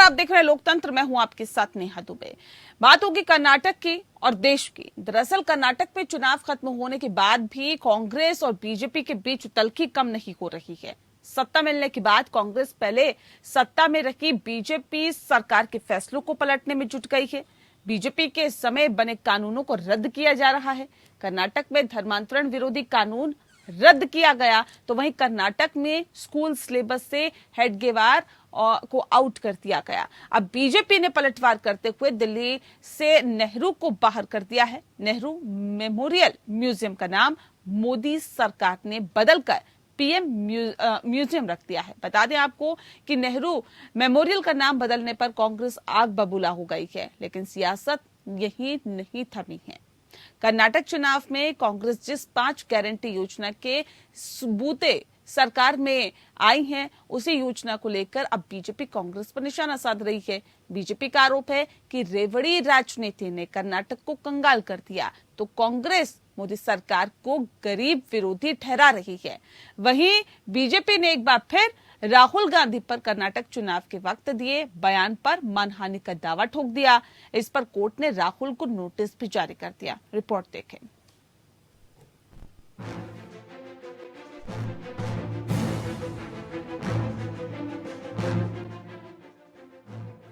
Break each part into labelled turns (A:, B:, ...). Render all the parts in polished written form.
A: नमस्कार, आप देख रहे हैं लोकतंत्र। मैं हूं आपके साथ नेहा दुबे। बात होगी कर्नाटक की और देश की। दरअसल कर्नाटक में चुनाव खत्म होने के बाद भी कांग्रेस और बीजेपी के बीच तल्खी कम नहीं हो रही है। सत्ता मिलने के बाद कांग्रेस पहले सत्ता में रही बीजेपी सरकार के फैसलों को पलटने में जुट गई है। बीजेपी के समय बने कानूनों को रद्द किया जा रहा है। कर्नाटक में धर्मांतरण विरोधी कानून रद्द किया गया, तो वहीं कर्नाटक में स्कूल सिलेबस से हेडगेवार को आउट कर दिया गया। अब बीजेपी ने पलटवार करते हुए दिल्ली से नेहरू को बाहर कर दिया है। नेहरू मेमोरियल म्यूजियम का नाम मोदी सरकार ने बदलकर पीएम म्यूजियम रख दिया है। बता दें आपको कि नेहरू मेमोरियल का नाम बदलने पर कांग्रेस आग बबूला हो गई है, लेकिन सियासत यही नहीं थमी है। कर्नाटक चुनाव में कांग्रेस जिस 5 गारंटी योजना के सबूते सरकार में आई हैं, उसी योजना को लेकर अब बीजेपी कांग्रेस पर निशाना साध रही है। बीजेपी का आरोप है कि रेवड़ी राजनीति ने कर्नाटक को कंगाल कर दिया, तो कांग्रेस मोदी सरकार को गरीब विरोधी ठहरा रही है। वहीं बीजेपी ने एक बार फिर राहुल गांधी पर कर्नाटक चुनाव के वक्त दिए बयान पर मानहानि का दावा ठोक दिया। इस पर कोर्ट ने राहुल को नोटिस भी जारी कर दिया। रिपोर्ट देखें।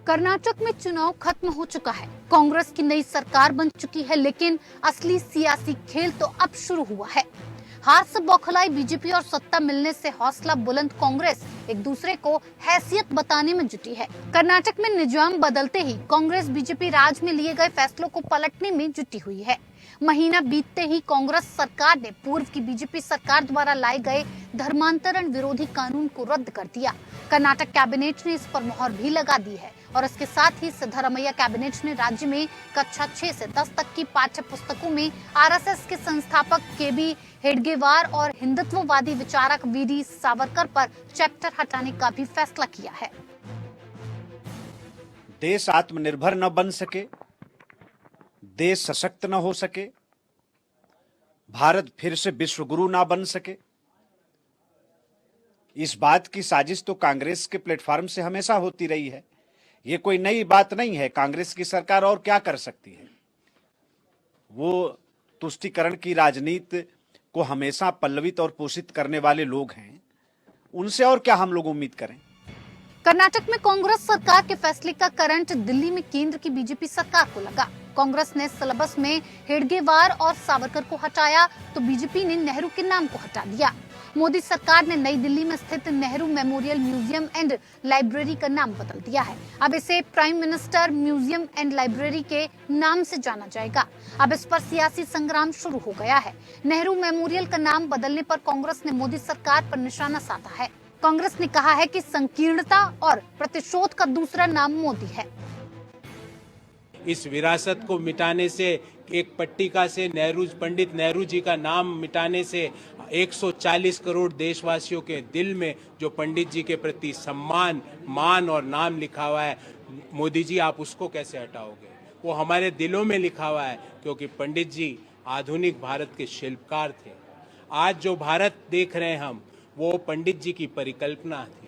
B: कर्नाटक में चुनाव खत्म हो चुका है। कांग्रेस की नई सरकार बन चुकी है, लेकिन असली सियासी खेल तो अब शुरू हुआ है। हार से बौखलाई बीजेपी और सत्ता मिलने से हौसला बुलंद कांग्रेस एक दूसरे को हैसियत बताने में जुटी है। कर्नाटक में निजाम बदलते ही कांग्रेस बीजेपी राज में लिए गए फैसलों को पलटने में जुटी हुई है। महीना बीतते ही कांग्रेस सरकार ने पूर्व की बीजेपी सरकार द्वारा लाए गए धर्मांतरण विरोधी कानून को रद्द कर दिया। कर्नाटक कैबिनेट ने इस पर मोहर भी लगा दी है और इसके साथ ही सिद्धरामैया कैबिनेट ने राज्य में कक्षा 6 से 10 तक की पाठ्य पुस्तकों में आरएसएस के संस्थापक केबी हेडगेवार और हिंदुत्ववादी विचारक वीडी सावरकर पर चैप्टर हटाने का भी फैसला किया है।
C: देश आत्मनिर्भर न बन सके, देश सशक्त न हो सके, भारत फिर से विश्वगुरु ना बन सके, इस बात की साजिश तो कांग्रेस के प्लेटफॉर्म से हमेशा होती रही है। ये कोई नई बात नहीं है। कांग्रेस की सरकार और क्या कर सकती है? वो तुष्टीकरण की राजनीति को हमेशा पल्लवित और पोषित करने वाले लोग हैं। उनसे और क्या हम लोग उम्मीद करें?
B: कर्नाटक में कांग्रेस सरकार के फैसले का करंट दिल्ली में केंद्र की बीजेपी सरकार को लगा। कांग्रेस ने सिलेबस में हेडगेवार और सावरकर को हटाया, तो बीजेपी ने नेहरू के नाम को हटा दिया। मोदी सरकार ने नई दिल्ली में स्थित Nehru memorial museum and library का नाम बदल दिया है। अब इसे prime minister museum and library के नाम से जाना जाएगा। अब इस पर सियासी संग्राम शुरू हो गया है। नेहरू मेमोरियल का नाम बदलने पर कांग्रेस ने मोदी सरकार पर निशाना साधा है। कांग्रेस ने कहा है कि संकीर्णता और प्रतिशोध का दूसरा नाम मोदी है।
D: इस विरासत को मिटाने से, एक पट्टिका से पंडित नेहरू जी का नाम मिटाने से 140 करोड़ देशवासियों के दिल में जो पंडित जी के प्रति सम्मान, मान और नाम लिखा हुआ है, मोदी जी आप उसको कैसे हटाओगे? वो हमारे दिलों में लिखा हुआ है, क्योंकि पंडित जी आधुनिक भारत के शिल्पकार थे। आज जो भारत देख रहे हैं हम, वो पंडित जी की परिकल्पना थी।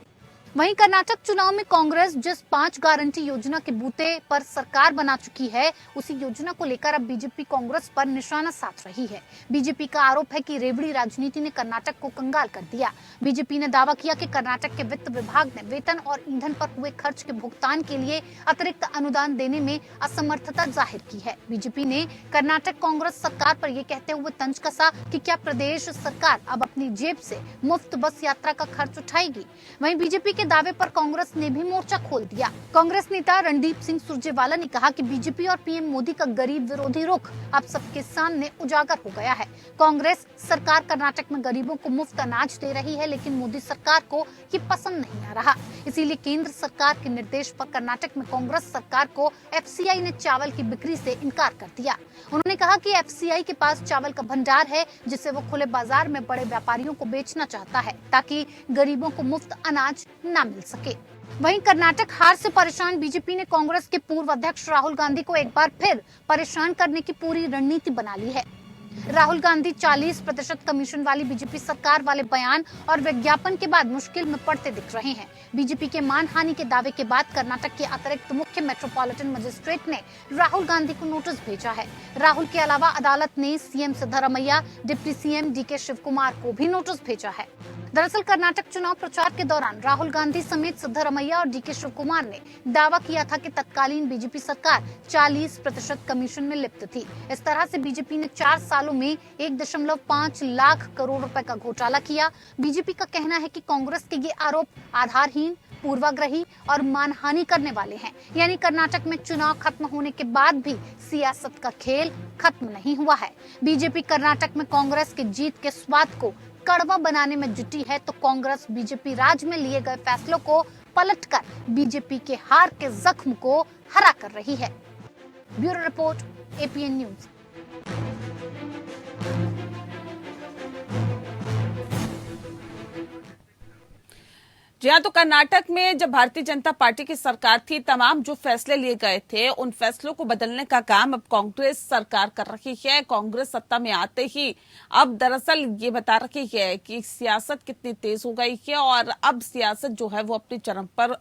B: वहीं कर्नाटक चुनाव में कांग्रेस जिस 5 गारंटी योजना के बूते पर सरकार बना चुकी है, उसी योजना को लेकर अब बीजेपी कांग्रेस पर निशाना साध रही है। बीजेपी का आरोप है कि रेवड़ी राजनीति ने कर्नाटक को कंगाल कर दिया। बीजेपी ने दावा किया कि कर्नाटक के वित्त विभाग ने वेतन और ईंधन पर हुए खर्च के भुगतान के लिए अतिरिक्त अनुदान देने में असमर्थता जाहिर की है। बीजेपी ने कर्नाटक कांग्रेस सरकार पर यह कहते हुए तंज कसा कि क्या प्रदेश सरकार अब अपनी जेब से मुफ्त बस यात्रा का खर्च उठाएगी। वहीं बीजेपी के दावे पर कांग्रेस ने भी मोर्चा खोल दिया। कांग्रेस नेता रणदीप सिंह सुरजेवाला ने कहा कि बीजेपी और पीएम मोदी का गरीब विरोधी रुख अब सबके सामने उजागर हो गया है। कांग्रेस सरकार कर्नाटक में गरीबों को मुफ्त अनाज दे रही है, लेकिन मोदी सरकार को ये पसंद नहीं आ रहा। इसीलिए केंद्र सरकार के निर्देश पर कर्नाटक में कांग्रेस सरकार को एफसीआई ने चावल की बिक्री से इनकार कर दिया। उन्होंने कहा कि एफसीआई के पास चावल का भंडार है, जिसे वो खुले बाजार में बड़े व्यापारियों को बेचना चाहता है, ताकि गरीबों को मुफ्त अनाज न मिल सके। वहीं कर्नाटक हार से परेशान बीजेपी ने कांग्रेस के पूर्व अध्यक्ष राहुल गांधी को एक बार फिर परेशान करने की पूरी रणनीति बना ली है। राहुल गांधी 40% कमीशन वाली बीजेपी सरकार वाले बयान और विज्ञापन के बाद मुश्किल में पड़ते दिख रहे हैं। बीजेपी के मानहानि के दावे के बाद कर्नाटक के अतिरिक्त मुख्य मेट्रोपॉलिटन मजिस्ट्रेट ने राहुल गांधी को नोटिस भेजा है। राहुल के अलावा अदालत ने CM Siddaramaiah, deputy CM DK Shivakumar को भी नोटिस भेजा है। दरअसल कर्नाटक चुनाव प्रचार के दौरान राहुल गांधी समेत सिद्धरामैया और डीके शिवकुमार ने दावा किया था कि तत्कालीन बीजेपी सरकार 40% कमीशन में लिप्त थी। इस तरह से बीजेपी ने 4 सालों में 1.5 लाख करोड़ रुपए का घोटाला किया। बीजेपी का कहना है कि कांग्रेस के ये आरोप आधारहीन, पूर्वाग्रही और मानहानि करने वाले हैं। यानी कर्नाटक में चुनाव खत्म होने के बाद भी सियासत का खेल खत्म नहीं हुआ है। बीजेपी कर्नाटक में कांग्रेस के जीत के स्वाद को कड़वा बनाने में जुटी है, तो कांग्रेस बीजेपी राज में लिए गए फैसलों को पलटकर बीजेपी के हार के जख्म को हरा कर रही है। Bureau report, APN news.
A: जी हाँ, तो कर्नाटक में जब भारतीय जनता पार्टी की सरकार थी, तमाम जो फैसले लिए गए थे उन फैसलों को बदलने का काम अब कांग्रेस सरकार कर रही है। कांग्रेस सत्ता में आते ही अब दरअसल ये बता रही है कि सियासत कितनी तेज हो गई है और अब सियासत जो है वो अपने चरम पर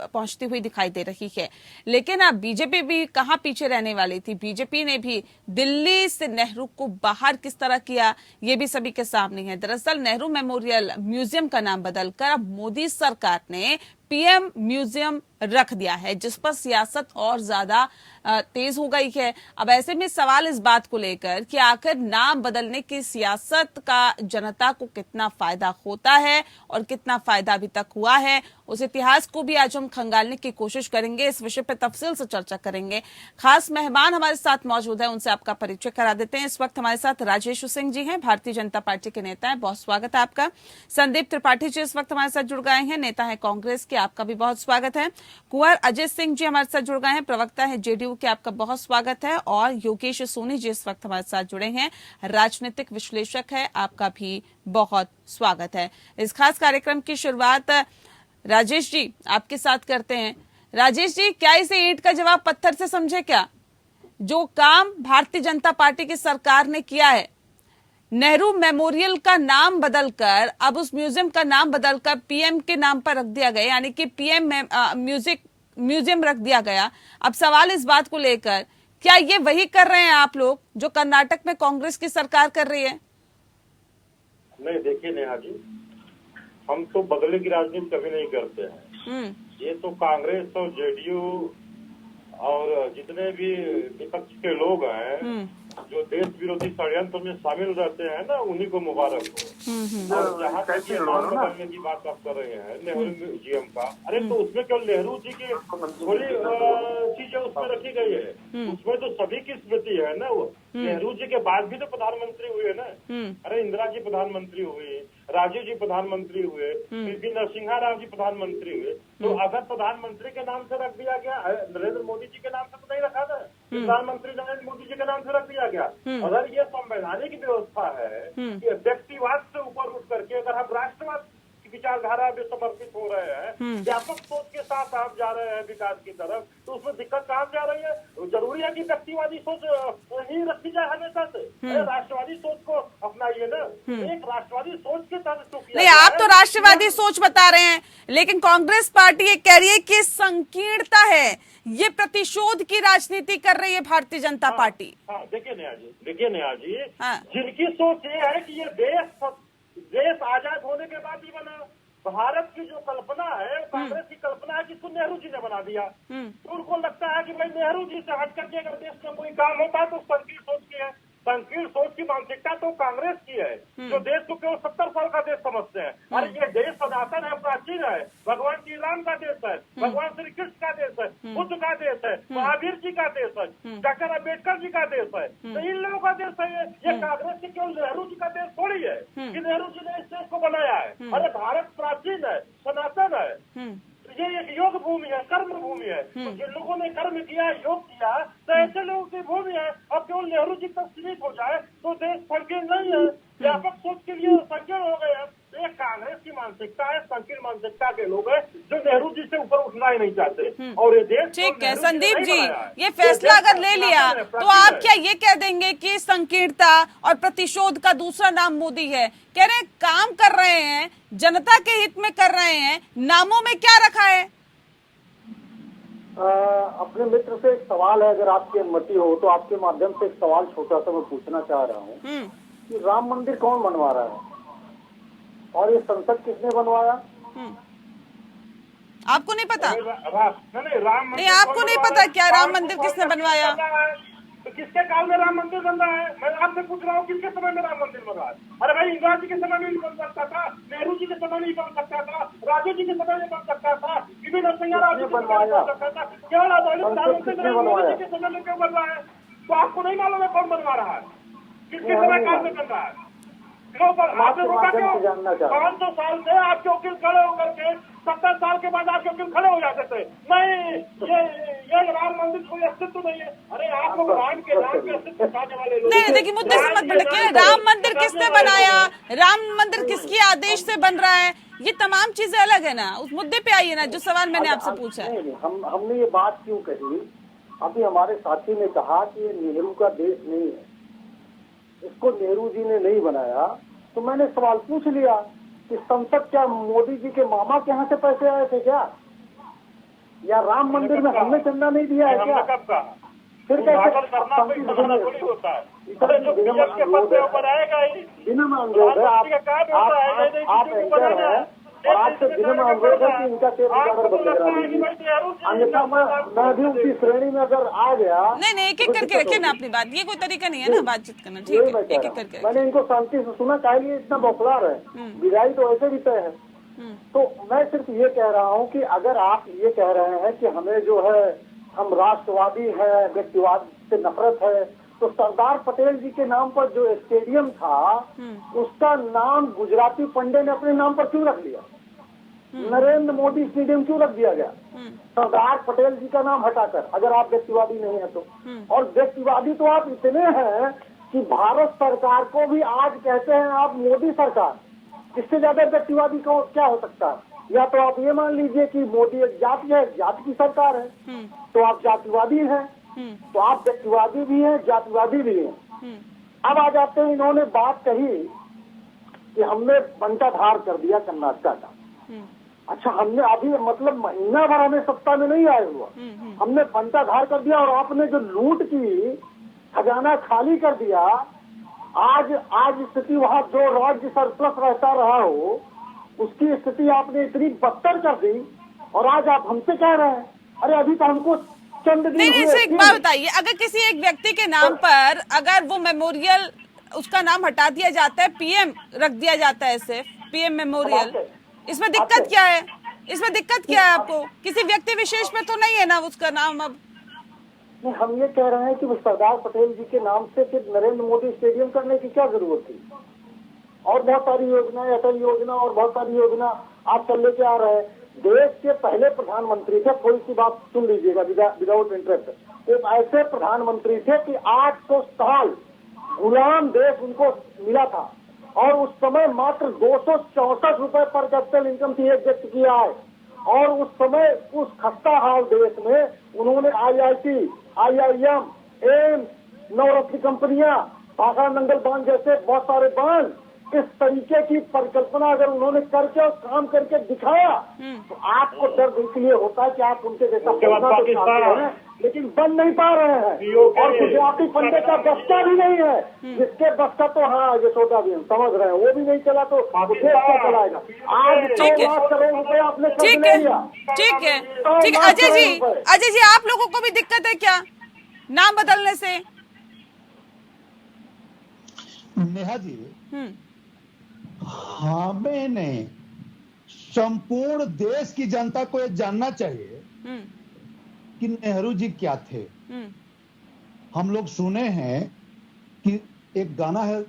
A: पहुंचती हुई दिखाई दे रही है। लेकिन अब बीजेपी भी कहां पीछे रहने वाली थी। बीजेपी ने भी दिल्ली से नेहरू को बाहर किस तरह किया, ये भी सभी के सामने है। दरअसल नेहरू मेमोरियल म्यूजियम का नाम बदलकर अब मोदी सरकार ने पीएम म्यूजियम रख दिया है, जिस पर सियासत और ज्यादा तेज हो गई है। अब ऐसे में सवाल इस बात को लेकर कि आखिर नाम बदलने की सियासत का जनता को कितना फायदा होता है और कितना फायदा अभी तक हुआ है, उस इतिहास को भी आज हम खंगालने की कोशिश करेंगे। इस विषय पर तफसील से चर्चा करेंगे। खास मेहमान हमारे साथ मौजूद है, उनसे आपका परिचय करा देते हैं। इस वक्त हमारे साथ राजेश सिंह जी हैं, भारतीय जनता पार्टी के नेता हैं, बहुत स्वागत है आपका। संदीप त्रिपाठी जी इस वक्त हमारे साथ जुड़ गए हैं, नेता है कांग्रेस के, आपका भी बहुत स्वागत है। कुंवर अजय सिंह जी हमारे साथ जुड़ गए हैं, प्रवक्ता है जेडीयू के, आपका बहुत स्वागत है। और योगेश सोनी जी इस वक्त हमारे साथ जुड़े हैं, राजनीतिक विश्लेषक है, आपका भी बहुत स्वागत है। इस खास कार्यक्रम की शुरुआत राजेश जी आपके साथ करते हैं। राजेश जी, क्या इसे ईंट का जवाब पत्थर से समझे क्या? जो काम भारतीय जनता पार्टी की सरकार ने किया है, नेहरू मेमोरियल का नाम बदलकर अब उस म्यूजियम का नाम बदलकर पीएम के नाम पर रख दिया गया, यानी कि पीएम म्यूजियम रख दिया गया। अब सवाल इस बात को लेकर, क्या ये वही कर रहे हैं आप लोग जो कर्नाटक में कांग्रेस की सरकार कर रही है?
E: नहीं, देखिए नेहा जी, हम तो बदले की राजनीति कभी नहीं करते हैं। ये तो कांग्रेस और जेडीयू और जितने भी विपक्ष के लोग हैं जो देश विरोधी षड्यंत्र में शामिल रहते हैं ना, उन्हीं को मुबारक हो। और जहाँ तक ये नाम बदलने की बात आप कर रहे हैं नेहरू म्यूजियम का, अरे तो उसमें केवल नेहरू जी की थोड़ी चीजें उसमें रखी गई है, उसमें तो सभी की स्मृति है ना। वो नेहरू जी के बाद भी तो प्रधानमंत्री हुए ना। अरे इंदिरा जी प्रधानमंत्री हुई, राजीव जी प्रधानमंत्री हुए, पी नरसिम्हा राव जी प्रधानमंत्री हुए। तो अगर प्रधानमंत्री के नाम से रख दिया गया, नरेंद्र मोदी जी के नाम से तो नहीं रखा था, प्रधानमंत्री नरेंद्र मोदी जी के नाम से रख दिया गया। अगर ये संवैधानिक व्यवस्था है कि व्यक्तिवाद से ऊपर उठ करके अगर हम राष्ट्रवाद की विचारधारा में समर्पित हो रहे हैं, व्यापक सोच के साथ आप जा रहे हैं विकास की तरफ, तो उसमें दिक्कत कहाँ जा रही है? जरूरी है कि व्यक्तिवादी सोच ही रखी जाए हमेशा से? राष्ट्रवादी सोच को अपनाइए ना। एक राष्ट्रवादी सोच के तहत
A: नहीं, आप तो राष्ट्रवादी सोच बता रहे हैं, लेकिन कांग्रेस पार्टी ये कह रही है कि संकीर्णता है, ये प्रतिशोध की राजनीति कर रही है भारतीय जनता पार्टी।
E: हाँ, देखिए नेहा जी, जिनकी सोच ये है कि ये देश आजाद होने के बाद ही बना, भारत की जो कल्पना है, कांग्रेस की कल्पना है कि इसको नेहरू जी ने बना दिया। तो उनको लगता है कि भाई नेहरू जी से हट करके अगर देश में कोई काम होता है तो संकीर्ण सोच की है। संकीर्ण सोच की मानसिकता तो कांग्रेस की है, जो देश को केवल 70 साल का देश समझते हैं। अरे ये देश सनातन है, प्राचीन है, भगवान श्री राम का देश है, भगवान श्री कृष्ण का देश है, बुद्ध का देश है, महावीर जी का देश है, डॉक्टर अम्बेडकर जी का देश है। तो इन लोगों का देश है ये कांग्रेस की केवल नेहरू जी का देश थोड़ी है कि नेहरू जी ने इस देश को बनाया है। अरे भारत प्राचीन है, सनातन है, ये एक योग भूमि है, कर्म भूमि है। तो जिन लोगों ने कर्म किया, योग किया, तो ऐसे लोगों की भूमि है। अब केवल नेहरू जी तक सीमित हो जाए तो देश संकीर्ण नहीं है, व्यापक सोच के लिए संकीर्ण हो गए हैं। एक कांग्रेस की की मानसिकता है, संकीर्ण मानसिकता के लोग हैं जो नेहरू जी से ऊपर उठना ही नहीं चाहते। और ये देश
A: ठीक है संदीप जी, ये फैसला अगर ले लिया तो आप क्या ये कह देंगे कि संकीर्णता और प्रतिशोध का दूसरा नाम मोदी है? कह रहे हैं काम कर रहे हैं, जनता के हित में कर रहे हैं, नामों में क्या रखा है?
F: अपने मित्र से एक सवाल है, अगर आपकी अनुमति हो तो आपके माध्यम से एक सवाल छोटा सा मैं पूछना चाह रहा हूँ कि राम मंदिर कौन बनवा रहा है और ये संसद किसने बनवाया?
A: आपको नहीं पता?
E: राम
A: नहीं, आपको नहीं पता क्या राम मंदिर किसने बनवाया?
E: तो किसके काल में राम मंदिर बन रहा है? मैं आपसे पूछ रहा हूँ किसके समय में राम मंदिर बन रहा है? अरे भाई, इंदिरा जी के समय में नहीं बन सकता था, नेहरू जी के समय नहीं बन सकता था, राजीव जी के समय में बन सकता था, बीबी नरसिंह राव जी के समय में बन सकता था, केवल आजादी प्रधानमंत्री मोदी जी के समय में क्यों बन रहा है? तो आपको नहीं मालूम है कौन बनवा रहा है, किसके समय काल में बन रहा है? आपने रोका क्यों? 500 साल से आपके वकील खड़े होकर के 70 साल के बाद आपके वकील खड़े हो जाते थे, नहीं ये राम मंदिर कोई अस्तित्व नहीं है। अरे आप लोग राम के नाम पे अस्तित्व दिखाने वाले लोग।
A: नहीं देखिए, मुद्दे से मत भटकिए। राम मंदिर किसने बनाया, राम मंदिर किसके आदेश से बन रहा है, ये तमाम चीजें अलग है ना। उस मुद्दे पे आइए ना, जो सवाल मैंने आपसे पूछा है।
F: हमने ये बात क्यों कही? अभी हमारे साथी ने कहा कि ये नेहरू का देश नहीं है, इसको नेहरू जी ने नहीं बनाया। तो मैंने सवाल पूछ लिया कि संसद क्या मोदी जी के मामा के यहाँ से पैसे आए थे क्या, या राम मंदिर में हमने चंदा नहीं दिया है क्या? फिर कैसे बिना अनुरोध है आप एंकर हैं और आपसे बिना अनुरोध है कि इनका टेप रिकॉर्डर बंद करा दीजिए, अन्यथा मैं भी उसी श्रेणी में अगर आ गया।
A: नहीं एक एक करके रखिए ना अपनी बात, ये कोई तरीका नहीं है ना बातचीत करना। ठीक है, एक एक करके।
F: मैंने इनको शांति से सुना, काहे लिए इतना बौखला रहे? विदाई तो ऐसे भी तय है। तो मैं सिर्फ ये कह रहा हूँ कि अगर आप ये कह रहे हैं कि हमें जो है हम राष्ट्रवादी है, व्यक्तिवाद से नफरत है, तो सरदार पटेल जी के नाम पर जो स्टेडियम था उसका नाम गुजराती पंडे ने अपने नाम पर क्यों रख लिया? नरेंद्र मोदी स्टेडियम क्यों रख दिया गया सरदार पटेल जी का नाम हटाकर, अगर आप व्यक्तिवादी नहीं है तो? और व्यक्तिवादी तो आप इतने हैं कि भारत सरकार को भी आज कहते हैं आप मोदी सरकार। इससे ज्यादा व्यक्तिवादी को क्या हो सकता है? या तो आप ये मान लीजिए कि मोदी एक जाति है, जाति की सरकार है, तो आप जातिवादी हैं। तो आप व्यक्तिवादी भी हैं, जातिवादी भी हैं। अब आ जाते हैं, इन्होंने बात कही कि हमने बंटाधार कर दिया कर्नाटका का। अच्छा, हमने अभी मतलब महीना भर हमें सत्ता में नहीं आए हुआ, हमने बंटाधार कर दिया और आपने जो लूट की, खजाना खाली कर दिया। आज स्थिति वहाँ जो राज्य सरप्लस रहता रहा हो उसकी स्थिति आपने इतनी बदतर कर दी और आज आप हमसे कह रहे हैं अरे अभी तो हमको चंद दिन
A: नहीं, एक बात बताइए, अगर किसी एक व्यक्ति के नाम पर अगर वो मेमोरियल उसका नाम हटा दिया जाता है, पीएम रख दिया जाता है, सिर्फ पीएम मेमोरियल, इसमें दिक्कत क्या है? इसमें दिक्कत क्या है आपको? किसी व्यक्ति विशेष पे तो नहीं है ना उसका नाम? अब
F: नहीं, हम ये कह रहे हैं कि सरदार पटेल जी के नाम से फिर नरेंद्र मोदी स्टेडियम करने की क्या जरूरत थी? और बहुत सारी योजनाएं, अटल योजना और बहुत सारी योजना आप चल लेके आ रहे हैं। देश के पहले प्रधानमंत्री थे, थोड़ी सी बात सुन लीजिएगा विदाउट इंटरप्ट, एक ऐसे प्रधानमंत्री थे कि 800 साल गुलाम देश उनको मिला था और उस समय मात्र 264 रुपए पर कैपिटल इनकम थी एक व्यक्ति की आय। और उस समय उस खस्ता हाल देश में उन्होंने IIT, IIM, एम्स, नवरत्न कंपनियां, भाखड़ा नंगल बांध जैसे बहुत सारे बांध, इस तरीके की परिकल्पना अगर उन्होंने करके और काम करके दिखाया तो आपको दर्द इसलिए होता है कि आप उनके जैसा बनना तो चाहते हैं लेकिन बन नहीं पा रहे हैं। और गुजराती पंडे का बस्ता भी नहीं है, जिसके बस्ता तो हाँ यशोदा भी हम समझ रहे हैं, वो भी नहीं चला तो देश क्या चलाएगा? आज 2 लाख करोड़ रुपए आपने
A: ठीक है, ठीक है, ठीक है। अजय जी आप लोगों को भी दिक्कत है क्या नाम बदलने से?
G: नेहा जी, हमें नहीं, संपूर्ण देश की जनता को यह जानना चाहिए कि नेहरू जी क्या थे। हम लोग सुने हैं कि एक गाना है,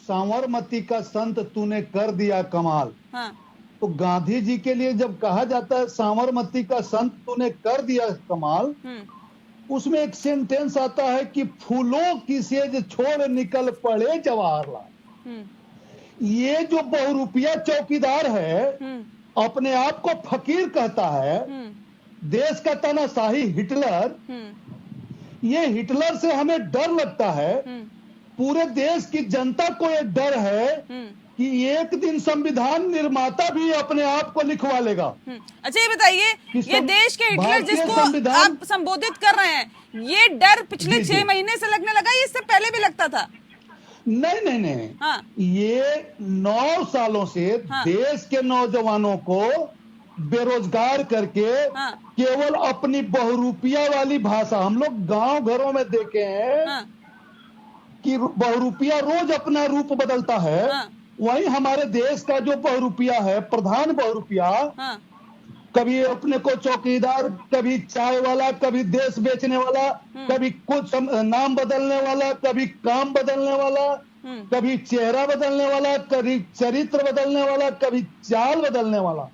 G: सांवरमती का संत तूने कर दिया कमाल।
A: हाँ।
G: तो गांधी जी के लिए जब कहा जाता है सांवरमती का संत तूने कर दिया कमाल, उसमें एक सेंटेंस आता है कि फूलों की सेज छोड़ निकल पड़े जवाहरलाल। ये जो बहुरूपिया चौकीदार है, अपने आप को फकीर कहता है, देश का तानाशाही हिटलर, ये हिटलर से हमें डर लगता है। पूरे देश की जनता को ये डर है कि एक दिन संविधान निर्माता भी अपने आप को लिखवा लेगा।
A: अच्छा ये बताइए, ये देश के हिटलर जिसको आप संबोधित कर रहे हैं, ये डर पिछले 6 महीने से लगने लगा, ये इससे पहले भी लगता था?
G: नहीं।
A: हाँ।
G: ये 9 सालों से देश के नौजवानों को बेरोजगार करके केवल अपनी बहुरूपिया वाली भाषा, हम लोग गांव घरों में देखे हैं कि बहुरूपिया रोज अपना रूप बदलता है। वही हमारे देश का जो बहुरूपिया है, प्रधान बहुरूपिया, कभी अपने को चौकीदार, कभी चाय वाला, कभी देश बेचने वाला, कभी कुछ नाम बदलने वाला, कभी काम बदलने वाला, कभी चेहरा बदलने वाला, कभी चरित्र बदलने वाला, कभी चाल बदलने वाला,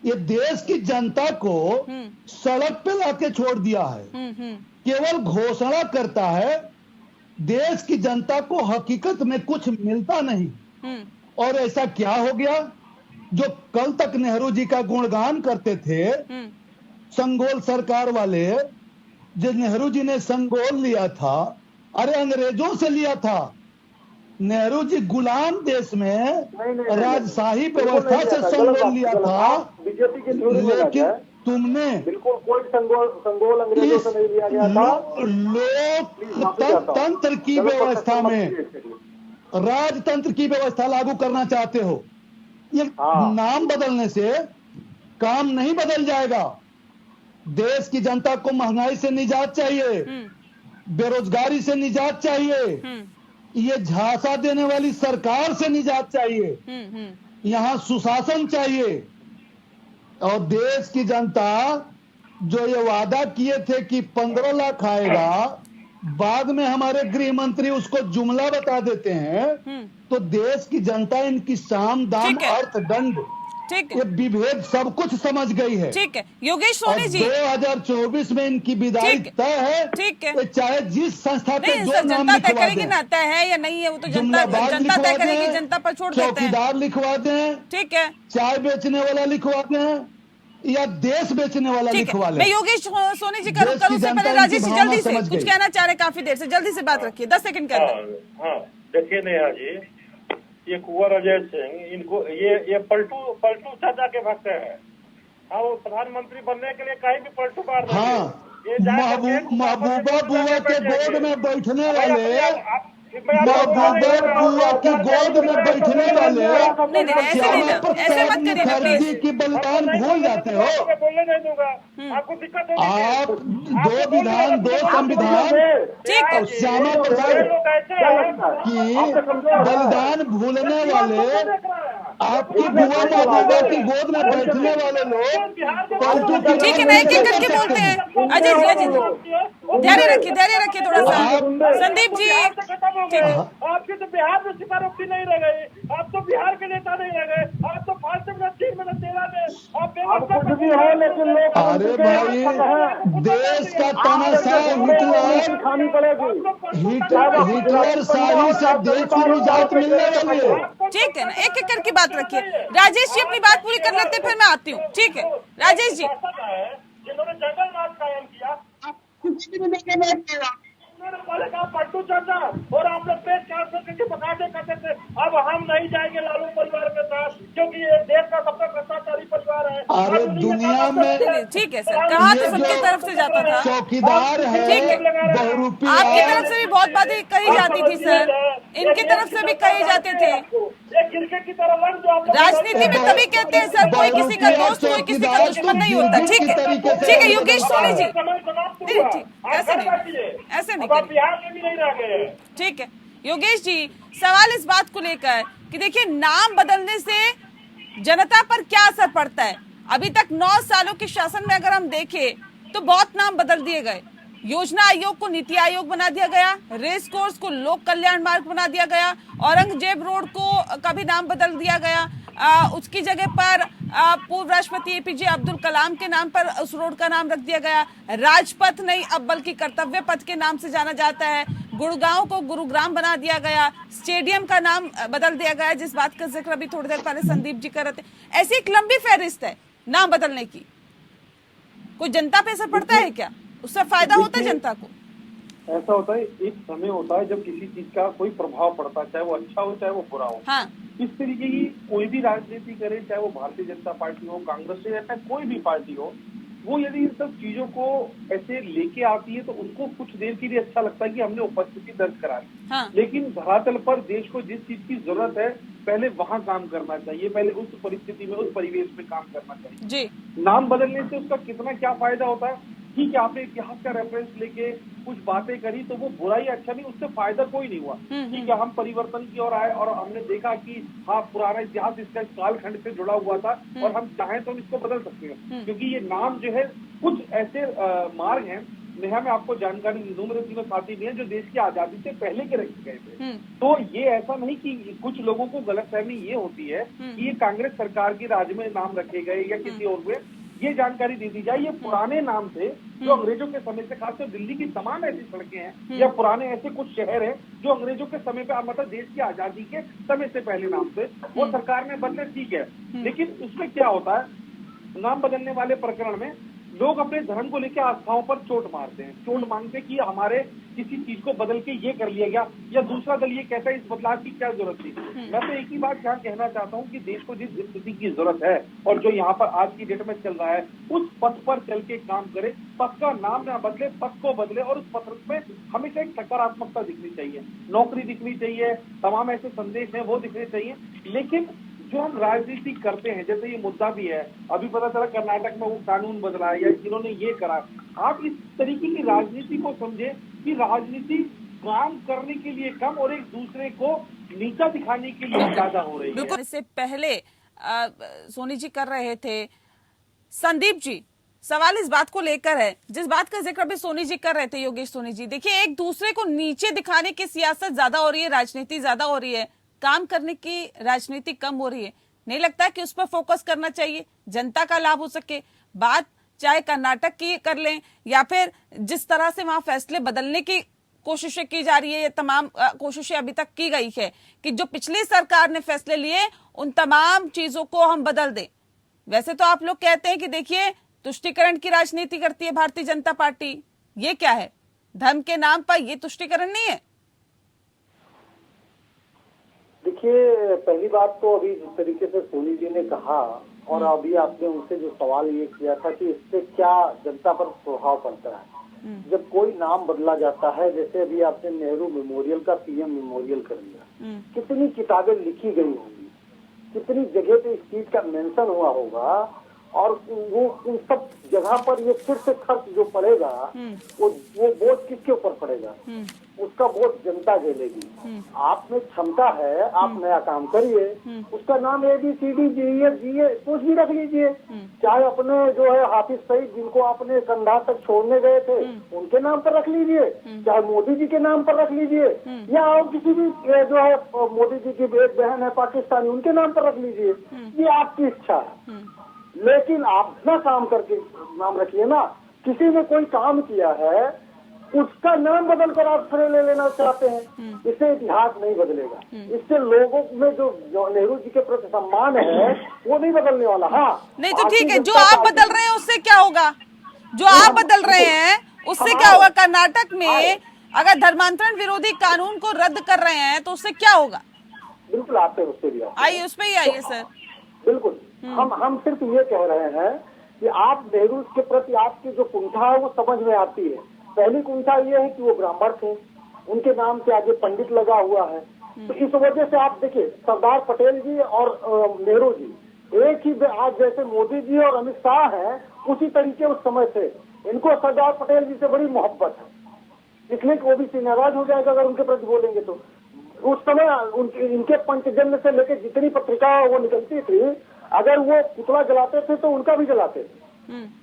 G: ये देश की जनता को सड़क पे लाके छोड़ दिया है। केवल घोषणा करता है, देश की जनता को हकीकत में कुछ मिलता नहीं। और ऐसा क्या हो गया, जो कल तक नेहरू जी का गुणगान करते थे, संगोल सरकार वाले, जो नेहरू जी ने संगोल लिया था, अरे अंग्रेजों से लिया था। नेहरू जी गुलाम देश में राजशाही व्यवस्था से संगोल लिया था,
F: बीजेपी के थ्रू नहीं लिया
G: लेकिन
F: गया।
G: तुमने
F: बिल्कुल कोई संगोल अंग्रेजों से नहीं लिया गया था।
G: लोकतंत्र की व्यवस्था में राजतंत्र की व्यवस्था लागू करना चाहते हो। ये नाम बदलने से काम नहीं बदल जाएगा। देश की जनता को महंगाई से निजात चाहिए, बेरोजगारी से निजात चाहिए, ये झांसा देने वाली सरकार से निजात चाहिए, यहाँ सुशासन चाहिए। और देश की जनता जो ये वादा किए थे कि 15 लाख आएगा, बाद में हमारे गृह मंत्री उसको जुमला बता देते हैं, तो देश की जनता इनकी साम दाम अर्थ दंड, ये विभेद सब कुछ समझ गई है।
A: ठीक है योगेश सोनी जी,
G: 2024 में इनकी विदाई तय है।
A: ठीक है,
G: चाहे जिस संस्था पे जो नाम
A: जनता तय
G: लिखवा
A: करेगी
G: दें,
A: ना, तय है या नहीं है वो तो जनता तय करेगी, जनता पर छोड़ देते हैं।
G: चौकीदार लिखवा दें,
A: ठीक है,
G: चाय बेचने वाला लिखवा दें, या देश बेचने वाला लिखवा लें।
A: मैं योगेश सोनी जी का रुख करूं उससे पहले राजेश जी जल्दी से कुछ कहना चाह रहे, काफी देर से, जल्दी से बात रखिए, 10 सेकंड के अंदर।
E: हाँ देखिए नेहा जी, ये कुंवर अजय सिंह, इनको ये पलटू चाचा के भक्त हैं। हाँ, वो प्रधानमंत्री बनने के लिए कहीं भी पलटू मार देंगे।
G: महबूबा बुआ के गोद में बैठने वाले, महबूबा बुआ की गोद में बैठने वाले श्यामा प्रसाद मुखर्जी की बलिदान भूल जाते हो।
E: बोलने नहीं दूंगा, आपको दिक्कत होगी।
G: आप 2 विधान 2 संविधान और श्यामा प्रसाद की बलिदान भूलने वाले, आपकी बुआ महबूबा की गोद में बैठने वाले लोग पलटू की,
A: ठीक है, नहीं करके बोलते हैं। अजय जी धैर्य रखिए थोड़ा सा। संदीप जी,
E: आपकी तो बिहार में स्वीकारोक्ति नहीं रह गई, आप तो बिहार के नेता नहीं रह गए, आप तो 5 में 3 में 13 में आप
F: कुछ भी हो, लेकिन लोग,
G: अरे भाई देश का तानाशाह हिटलर,
F: खानी पड़ेगी।
G: हिटलर शाही से देश को निजात मिलने वाली है।
A: ठीक है ना, एक एक करके बात रखिए। राजेश जी अपनी बात पूरी कर लेते, फिर मैं आती हूँ। ठीक है राजेश जी,
E: जिन्होंने जंगल राज कायम किया, पहले कहा पलटू चाचा, और आप लोग पेट कैंसर करके बकायदे करते थे। अब हम नहीं जाएंगे लालू परिवार के साथ, क्योंकि ये देश का सबसे भ्रष्टाचारी परिवार है।
G: अरे दुनिया में
A: ठीक है सर, कहा तो सबकी तरफ से जाता था,
G: चौकीदार है,
A: ठीक है,
G: बहुरूपिया,
A: आपकी तरफ से भी बहुत बातें कही जाती थी सर, इनकी तरफ से भी कहे जाते थे।
E: क्रिकेट की तरह लड़, जो आप
A: राजनीति में तभी कहते हैं सर, कोई किसी का दोस्त कोई किसी का दुश्मन नहीं होता। ठीक है योगेश सोनी जी, ऐसे नहीं
E: बिहार में भी नहीं रह गए।
A: ठीक है योगेश जी, सवाल इस बात को लेकर कि देखिए नाम बदलने से जनता पर क्या असर पड़ता है। अभी तक 9 सालों के शासन में अगर हम देखें तो बहुत नाम बदल दिए गए। योजना आयोग को नीति आयोग बना दिया गया, रेस कोर्स को लोक कल्याण मार्ग बना दिया गया, औरंगजेब रोड को का भी नाम बदल दिया गया। उसकी जगह पर पूर्व राष्ट्रपति एपीजे अब्दुल कलाम के नाम पर उस रोड का नाम रख दिया गया। राजपथ नहीं अब बल्कि कर्तव्य पथ के नाम से जाना जाता है। गुड़गांव को गुरुग्राम बना दिया गया, स्टेडियम का नाम बदल दिया गया, जिस बात का जिक्र अभी थोड़ी देर पहले संदीप जी कर रहे थे। ऐसी एक लंबी फहरिस्त है नाम बदलने की। कोई जनता पे असर पड़ता है क्या? उससे फायदा होता है जनता को?
H: ऐसा होता है, एक समय होता है जब किसी चीज का कोई प्रभाव पड़ता है, चाहे वो अच्छा हो चाहे वो बुरा हो।
A: हाँ।
H: इस तरीके की कोई भी राजनीति करे, चाहे वो भारतीय जनता पार्टी हो, कांग्रेस से, या कोई भी पार्टी हो, वो यदि इन सब चीजों को ऐसे लेके आती है तो उनको कुछ देर के लिए अच्छा लगता है कि हमने उपस्थिति दर्ज करा दी।
A: हाँ।
H: लेकिन धरातल पर देश को जिस चीज की जरूरत है पहले वहाँ काम करना चाहिए, पहले उस परिस्थिति में, उस परिवेश में काम करना चाहिए जी। नाम बदलने से उसका कितना क्या फायदा होता है? ठीक है, आपने इतिहास का रेफरेंस लेके कुछ बातें करी तो वो बुरा ही अच्छा नहीं, उससे फायदा कोई नहीं हुआ। ठीक है, हम परिवर्तन की ओर आए और हमने देखा कि हाँ, पुराना इतिहास इसका कालखंड से जुड़ा हुआ था और हम चाहें तो हम इसको बदल सकते हैं, क्योंकि ये नाम जो है कुछ ऐसे मार्ग हैं, नेहा मैं आपको जानकारी दे दूं, मेरे तीनों साथी भी हैं जो देश की आजादी से पहले के रखे गए थे। तो ये ऐसा नहीं कि कुछ लोगों को गलतफहमी ये होती है कि ये कांग्रेस सरकार की राज में नाम रखे गए या किसी और में, ये जानकारी दे दी जाए ये पुराने नाम थे जो अंग्रेजों के समय से, खासकर दिल्ली की तमाम ऐसी सड़कें हैं या पुराने ऐसे कुछ शहर हैं जो अंग्रेजों के समय पे, मतलब देश की आजादी के समय से पहले नाम थे, वो सरकार ने बदले, ठीक है। लेकिन उसमें क्या होता है, नाम बदलने वाले प्रकरण में लोग अपने धर्म को लेकर आस्थाओं पर चोट मारते हैं, चोट मांगते कि हमारे किसी चीज को बदल के ये कर लिया गया, या दूसरा दल ये कहता है इस बदलाव की क्या जरूरत थी। मैं तो एक ही बात यहाँ कहना चाहता हूँ कि देश को जिस स्थिति की जरूरत है और जो यहाँ पर आज की डेट में चल रहा है, उस पथ पर चल के काम करे, पथ का नाम ना बदले, पथ को बदले, और उस पथ में हमेशा एक सकारात्मकता दिखनी चाहिए, नौकरी दिखनी चाहिए, तमाम ऐसे संदेश हैं वो दिखने चाहिए। लेकिन जो हम राजनीति करते हैं, जैसे ये मुद्दा भी है, अभी पता चला कर्नाटक में वो कानून बदला है या जिन्होंने ये करा, आप इस तरीके की राजनीति को समझे कि राजनीति काम करने के लिए कम और एक दूसरे को नीचा दिखाने के लिए ज्यादा हो रही है।
A: इससे पहले सोनी जी कर रहे थे, संदीप जी सवाल इस बात को लेकर है, जिस बात का जिक्र अभी सोनी जी कर रहे थे, योगेश सोनी जी, देखिए एक दूसरे को नीचे दिखाने की सियासत ज्यादा हो रही है, राजनीति ज्यादा हो रही है, काम करने की राजनीति कम हो रही है। नहीं लगता कि उस पर फोकस करना चाहिए, जनता का लाभ हो सके? बात चाहे कर्नाटक की कर लें या फिर जिस तरह से वहां फैसले बदलने की कोशिशें की जा रही है, ये तमाम कोशिशें अभी तक की गई है कि जो पिछली सरकार ने फैसले लिए उन तमाम चीजों को हम बदल दें। वैसे तो आप लोग कहते हैं कि देखिए तुष्टीकरण की राजनीति करती है भारतीय जनता पार्टी, ये क्या है? धर्म के नाम पर ये तुष्टीकरण नहीं है?
F: देखिए, पहली बात तो अभी जिस तरीके से सोनी जी ने कहा और अभी आपने उनसे जो सवाल ये किया था कि इससे क्या जनता पर प्रभाव पड़ता है जब कोई नाम बदला जाता है, जैसे अभी आपने नेहरू मेमोरियल का पीएम मेमोरियल कर दिया, कितनी किताबें लिखी गई होंगी, कितनी जगह पे इस चीज का मेंशन हुआ होगा, और वो उन सब जगह पर ये फिर से खर्च जो पड़ेगा वो बोझ किसके ऊपर पड़ेगा? उसका बोझ जनता झेलेगी। आप में क्षमता है, आप नया काम करिए, उसका नाम ABCD GE कुछ भी रख लीजिए, चाहे अपने जो है हाफिज सईद जिनको आपने कंधा तक छोड़ने गए थे उनके नाम पर रख लीजिए, चाहे मोदी जी के नाम पर रख लीजिए, या और किसी भी जो है मोदी जी की एक बहन है पाकिस्तानी उनके नाम पर रख लीजिए, ये आपकी इच्छा है। लेकिन आप अपना काम करके नाम रखिए ना। किसी ने कोई काम किया है उसका नाम बदल कर आप श्रेय ले लेना चाहते हैं, इससे इतिहास नहीं बदलेगा, इससे लोगों में जो नेहरू जी के प्रति सम्मान है वो नहीं बदलने वाला। हाँ
A: नहीं तो ठीक है, जो आप बदल रहे हैं उससे क्या होगा? जो आप बदल रहे हैं उससे क्या होगा? कर्नाटक में अगर धर्मांतरण विरोधी कानून को रद्द कर रहे हैं तो उससे क्या होगा?
F: बिल्कुल आते हैं, उससे भी
A: आइए, उस पर ही आइए सर।
F: बिल्कुल, हम सिर्फ ये कह रहे हैं कि आप नेहरू के प्रति आपकी जो कुंठा है वो समझ में आती है। पहली कुंठा ये है कि वो ब्राह्मण थे, उनके नाम के आगे पंडित लगा हुआ है, तो इस वजह से आप देखिए सरदार पटेल जी और नेहरू जी एक ही, आज जैसे मोदी जी और अमित शाह हैं उसी तरीके उस समय से इनको सरदार पटेल जी से बड़ी मोहब्बत है, इसलिए कि ओबीसी नाराज हो जाएगा अगर उनके प्रति बोलेंगे तो। उस समय इनके पंचजन्य से लेकर जितनी पत्रिका वो निकलती थी, अगर वो पुतला जलाते थे तो उनका भी जलाते थे,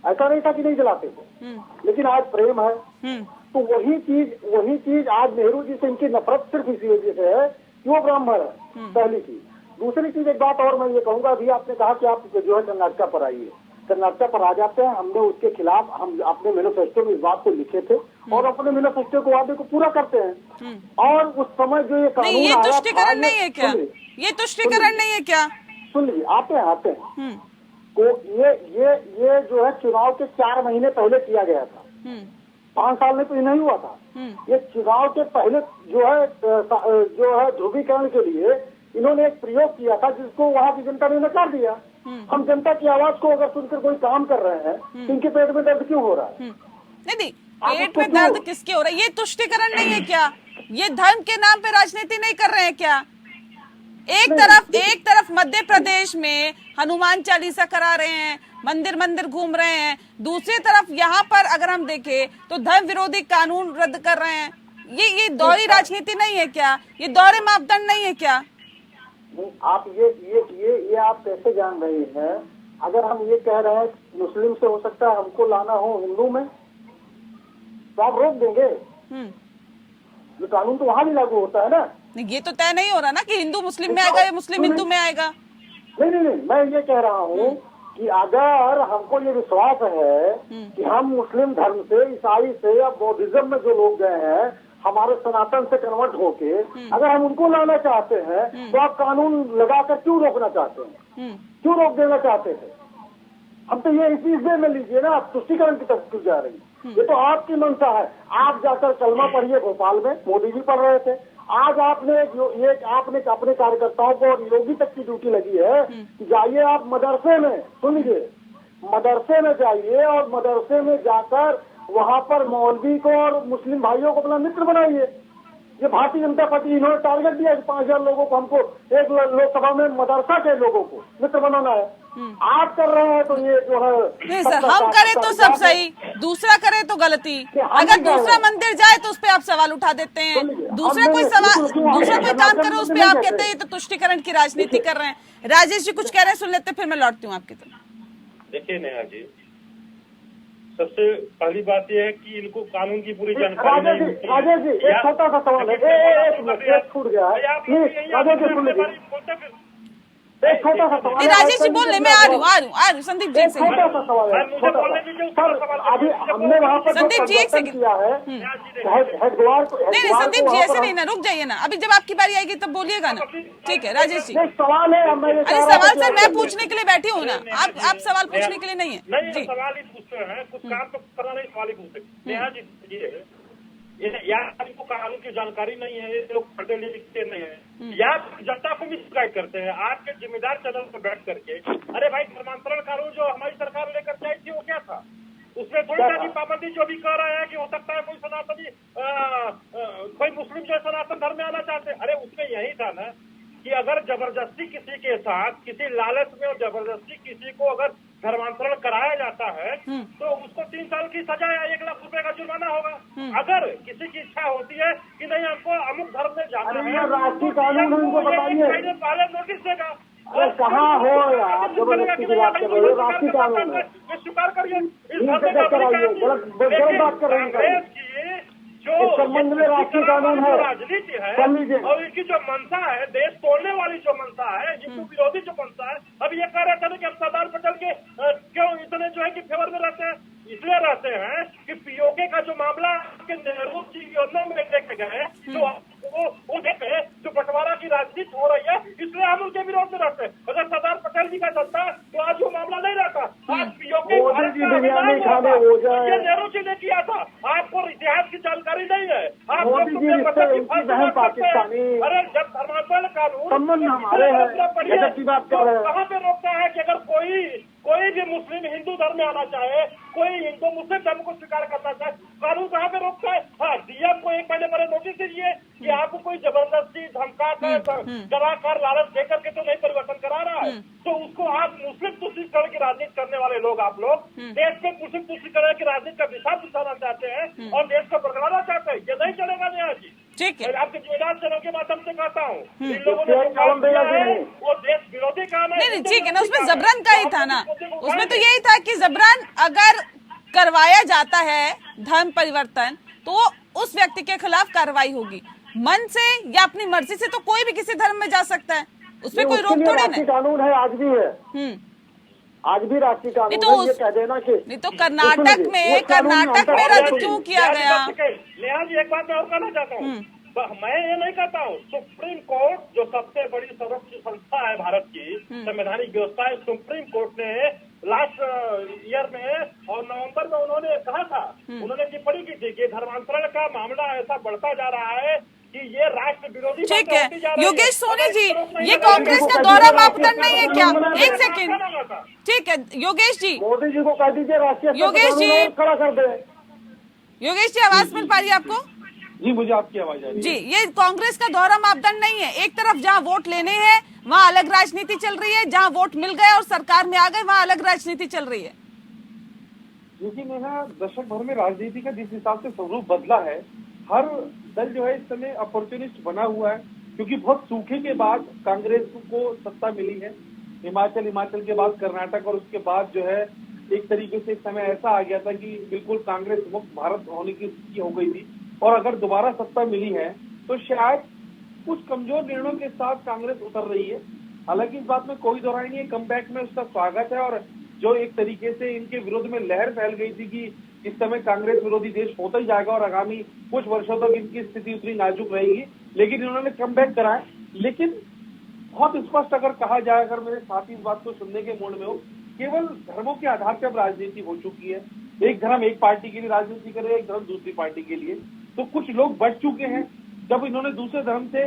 F: ऐसा नहीं था कि नहीं जलाते थे, लेकिन आज प्रेम है। तो वही चीज आज नेहरू जी से इनकी नफरत सिर्फ इसी वजह से है कि वो ब्राह्मण है, पहली चीज। दूसरी चीज, एक बात और मैं ये कहूंगा, अभी आपने कहा कि आप जो है कर्नाटक पर आइए, कर्नाटक पर आ जाते हैं। हमने उसके खिलाफ हम अपने मैनिफेस्टो में इस बात को लिखे थे और अपने मैनिफेस्टो के वादे को पूरा करते हैं। और उस समय जो ये कानून
A: ये तुष्टिकरण नहीं है क्या? ये तुष्टिकरण नहीं है क्या?
F: सुन लीजिए, आते हैं तो ये जो है चुनाव के 4 महीने पहले किया गया था। 5 साल में तो ये नहीं हुआ था। ये चुनाव के पहले जो है ध्रुवीकरण के लिए इन्होंने एक प्रयोग किया था, जिसको वहाँ की जनता ने नकार दिया। हम जनता की आवाज को अगर सुनकर कोई काम कर रहे हैं तो इनके पेट में दर्द क्यों हो रहा है?
A: नहीं, पेट में दर्द किसके हो रहा है? ये तुष्टिकरण नहीं है क्या? ये धर्म के नाम पे राजनीति नहीं कर रहे हैं क्या? एक तरफ मध्य प्रदेश में हनुमान चालीसा करा रहे हैं, मंदिर घूम रहे हैं, दूसरी तरफ यहाँ पर अगर हम देखें तो धर्म विरोधी कानून रद्द कर रहे हैं। ये दोहरी राजनीति नहीं है क्या? ये दोहरे मापदंड नहीं है क्या?
F: आप ये आप कैसे जान रहे हैं? अगर हम ये कह रहे हैं मुस्लिम से हो सकता है हमको लाना हो हिंदू में, तो आप रोक देंगे? ये कानून तो वहाँ भी लागू होता है ना।
A: ये तो तय नहीं हो रहा ना कि हिंदू मुस्लिम में आएगा या मुस्लिम हिंदू में आएगा।
F: नहीं, मैं ये कह रहा हूँ कि अगर हमको ये विश्वास है कि हम मुस्लिम धर्म से, ईसाई से या बौद्धिज्म में जो लोग गए हैं हमारे सनातन से कन्वर्ट होके, अगर हम उनको लाना चाहते हैं तो आप कानून लगाकर क्यों रोकना चाहते हैं? क्यों रोक देना चाहते हैं? हम तो ये इसी में लीजिए ना, आप तुष्टिकरण की तरफ क्यों जा रही है? ये तो आपकी मंशा है। आप जाकर कलमा पढ़िए भोपाल में, मोदी जी पढ़ रहे थे। आज आपने आपने अपने कार्यकर्ताओं को और योगी तक की ड्यूटी लगी है कि जाइए आप मदरसे में, सुन लीजिए, मदरसे में जाइए और मदरसे में जाकर वहाँ पर मौलवी को और मुस्लिम भाइयों को अपना मित्र बनाइए। ये भारतीय जनता पार्टी इन्होंने टारगेट दिया कि 5000 लोगों को, हमको एक लोकसभा में मदरसा के लोगों को मित्र बनाना है। आप कर रहे हैं तो ये जो है
A: नहीं सर, हम करें तो सब सही, दूसरा करे तो गलती। अगर दूसरा मंदिर जाए तो उस पर आप सवाल उठा देते हैं, दूसरा कोई काम करे उस पर आप कहते हैं ये तो तुष्टिकरण की राजनीति कर रहे हैं। राजेश जी कुछ कह रहे हैं, सुन लेते, फिर मैं लौटती हूँ आपकी तरफ।
E: देखिए नेहा जी, सबसे पहली बात यह है कि इनको कानून की पूरी जानकारी नहीं होती।
F: राजेश जी एक छोटा सा सवाल है, एक छूट गया है। राजेश जी सुन लीजिए, एक छोटा सा सवाल।
A: राजेश जी बोल रहे, मैं आ रही हूँ संदीप जी से।
F: छोटा सा सवाल है, सर अभी हमने वहाँ पर
A: संदीप जी एक सेकंड
F: किया है हरिद्वार को।
A: नहीं संदीप जी ऐसे नहीं ना, रुक जाइए ना, अभी जब आपकी बारी आएगी तब बोलिएगा ना। ठीक है राजेश जी।
F: सवाल है,
A: अरे सवाल सर मैं पूछने के लिए बैठी हूँ ना, आप सवाल पूछने के लिए नहीं है।
E: नहीं, सवाल ही पूछते हैं, कुछ काम तो करना नहीं, सवाल ही पूछते। नेहा जी यार इनको कानून की जानकारी नहीं है, ये लोग पढ़ते लिखते नहीं है, या जनता को भी शिकायत करते हैं। आपके जिम्मेदार चैनल पर बैठ करके, अरे भाई धर्मांतरण कानून जो हमारी सरकार लेकर के आई थी वो क्या था? उसमें थोड़ी सा पाबंदी जो भी कह रहा है कि हो सकता है कोई सनातनी कोई मुस्लिम जो सनातन धर्म में आना चाहते, अरे उसमें यही था ना कि अगर जबरदस्ती किसी के साथ, किसी लालच में और जबरदस्ती किसी को अगर धर्मांतरण कराया जाता है तो उसको 3 साल की सजा या 1 लाख रुपए का जुर्माना होगा। अगर किसी की इच्छा होती है कि नहीं हमको अमुक धर्म में जाना है,
F: राष्ट्रीय कानून उनको बताइए,
E: पहले नोटिस देगा।
F: कहाँ हो यार, जबरदस्ती की बात कर रहे हो, राष्ट्रीय कानून है,
E: स्वीकार करिए।
F: गलत बात कर रहे हैं।
E: जो
F: संबंध में राष्ट्रीय कानून है,
E: राजनीति है और इनकी जो मंशा है, देश तोड़ने वाली जो मंशा है, हिंदू विरोधी जो मंशा है। अब ये कह रहे थे कि अब सरदार पटेल के क्यों इतने जो है कि फेवर में रहते हैं? इसलिए रहते हैं कि पीओके का जो मामला के नेहरू जी योजना में लेके गए, तो वो देखे जो बंटवारा की राजनीति हो रही है, इसलिए हम उनके विरोध में रहते हैं। अगर सरदार पटेल जी का चलता तो आज वो मामला नहीं रहता। आज पीओके नेहरू जी ने किया था, आपको इतिहास की जानकारी नहीं है। आप
F: पाकिस्तानी,
E: अरे जब धर्मांतरण कानून
F: संबंध हमारे हैं,
E: कहाँ पे रोकता है कि अगर कोई भी मुस्लिम हिंदू धर्म में आना चाहे, कोई हिंदू मुस्लिम धर्म को स्वीकार करना चाहे, कानून कहाँ पे रोकता है? हाँ, डीएम को 1 महीने पहले नोटिस दीजिए कि आपको कोई जबरदस्ती धमका कर, डराकर, लालच देकर के तो नहीं परिवर्तन करा रहा है। तो उसको आप मुस्लिम तुष्टिकरण की राजनीति करने वाले लोग, आप लोग देश में मुस्लिम तुष्टिकरण की राजनीति का विषय बिछाना चाहते हैं और देश को बरकराना चाहते हैं। ये नहीं चलेगा नेहा जी।
A: ठीक है,
E: आपके जिम्मेदार चैनल के माध्यम से कहता हूँ, इन लोगों ने वो देश विरोधी काम है।
A: नहीं ठीक है ना, उसमें जबरन का ही था ना, उसमें तो यही था कि जबरन अगर करवाया जाता है धर्म परिवर्तन तो उस व्यक्ति के खिलाफ कार्रवाई होगी। मन से या अपनी मर्जी से तो कोई भी किसी धर्म में जा सकता है, उसमें कोई रोक थोड़ी नहीं।
F: कानून है, आज भी है। आज भी राष्ट्रीय कानून
A: नहीं तो
F: है, ये कह देना कि
A: नहीं तो कर्नाटक में रद्द क्यों किया गया?
E: नेहा जी एक बात मैं और कहना चाहता हूँ, मैं ये नहीं कहता हूँ, सुप्रीम कोर्ट जो सबसे बड़ी सर्वोच्च संस्था है भारत की संवैधानिक व्यवस्था है, सुप्रीम कोर्ट ने लास्ट ईयर में और नवंबर में उन्होंने कहा था, उन्होंने टिप्पणी की थी कि धर्मांतरण का मामला ऐसा बढ़ता जा रहा है कि ये राष्ट्र विरोधी।
A: ठीक है योगेश सोनी जी, ये कांग्रेस का दोहरा मापदंड नहीं है क्या? एक सेकंड, ठीक है योगेश जी,
F: मोदी जी को कह दीजिए राष्ट्रीय
A: योगेश जी,
F: खड़ा कर दे।
A: योगेश जी आवाज मिल पा रही है आपको?
H: जी मुझे आपकी आवाज आ रही है।
A: जी, ये कांग्रेस का दोहरा मापदंड नहीं है। एक तरफ जहां वोट लेने हैं वहां अलग राजनीति चल रही है, जहां वोट मिल गए और सरकार में आ गए वहां अलग राजनीति चल रही है।
H: क्योंकि नेहा दशक भर में राजनीति का जिस हिसाब से स्वरूप बदला है, हर दल जो है इस समय अपॉर्चुनिस्ट बना हुआ है, क्योंकि बहुत सूखे के बाद कांग्रेस को सत्ता मिली है। हिमाचल के बाद कर्नाटक और उसके बाद जो है एक तरीके से समय ऐसा आ गया था कि बिल्कुल कांग्रेस मुक्त भारत होने की स्थिति हो गई थी। और अगर दोबारा सत्ता मिली है तो शायद कुछ कमजोर निर्णयों के साथ कांग्रेस उतर रही है। हालांकि इस बात में कोई दोहराई नहीं है, कमबैक में उसका स्वागत है। और जो एक तरीके से इनके विरोध में लहर फैल गई थी कि इस समय कांग्रेस विरोधी देश होता ही जाएगा और आगामी कुछ वर्षों तक इनकी स्थिति उतनी नाजुक रहेगी, लेकिन इन्होंने कमबैक करा है। लेकिन बहुत स्पष्ट अगर कहा जाए, अगर मेरे साथी इस बात को सुनने के मूड में हो, केवल धर्मों के आधार पर अब राजनीति हो चुकी है। एक धर्म एक पार्टी के लिए राजनीति करे, एक धर्म दूसरी पार्टी के लिए। तो कुछ लोग बढ़ चुके हैं, जब इन्होंने दूसरे धर्म से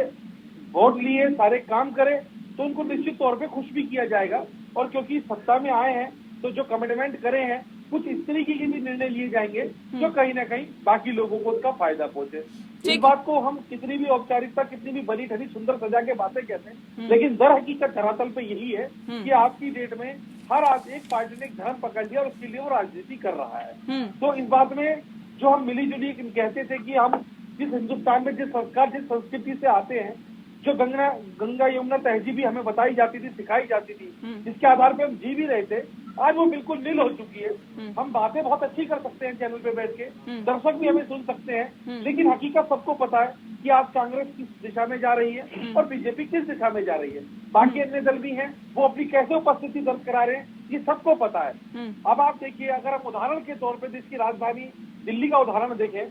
H: वोट लिए, सारे काम करे, तो उनको निश्चित तौर पे खुश भी किया जाएगा। और क्योंकि सत्ता में आए हैं तो जो कमिटमेंट करे हैं, कुछ इस तरीके के भी निर्णय लिए जाएंगे जो कहीं ना कहीं बाकी लोगों को उसका फायदा पहुंचे। इस बात को हम कितनी भी औपचारिकता, कितनी भी बनी ठनी सुंदर सजा के बातें कहते हैं, लेकिन दर हकीकत धरातल पे यही है कि आज की डेट में हर आज एक पार्टी ने एक धर्म पकड़ लिया और उसके लिए वो राजनीति कर रहा है। तो इस बात में जो हम मिली जुली कहते थे कि हम जिस हिंदुस्तान में जिस संस्कार, जिस संस्कृति से आते हैं, जो गंगा यमुना तहजीब हमें बताई जाती थी, सिखाई जाती थी, जिसके आधार पे हम जी भी रहे थे, आज वो बिल्कुल नील हो चुकी है। हम बातें बहुत अच्छी कर सकते हैं चैनल पे बैठ के, दर्शक भी हमें सुन सकते हैं, लेकिन हकीकत सबको पता है कि आज कांग्रेस किस दिशा में जा रही है और बीजेपी किस दिशा में जा रही है। बाकी अन्य दल भी हैं, वो अपनी कैसे उपस्थिति दर्ज करा रहे हैं, ये सबको पता है। अब आप देखिए, अगर हम उदाहरण के तौर पर देश की राजधानी दिल्ली का उदाहरण देखें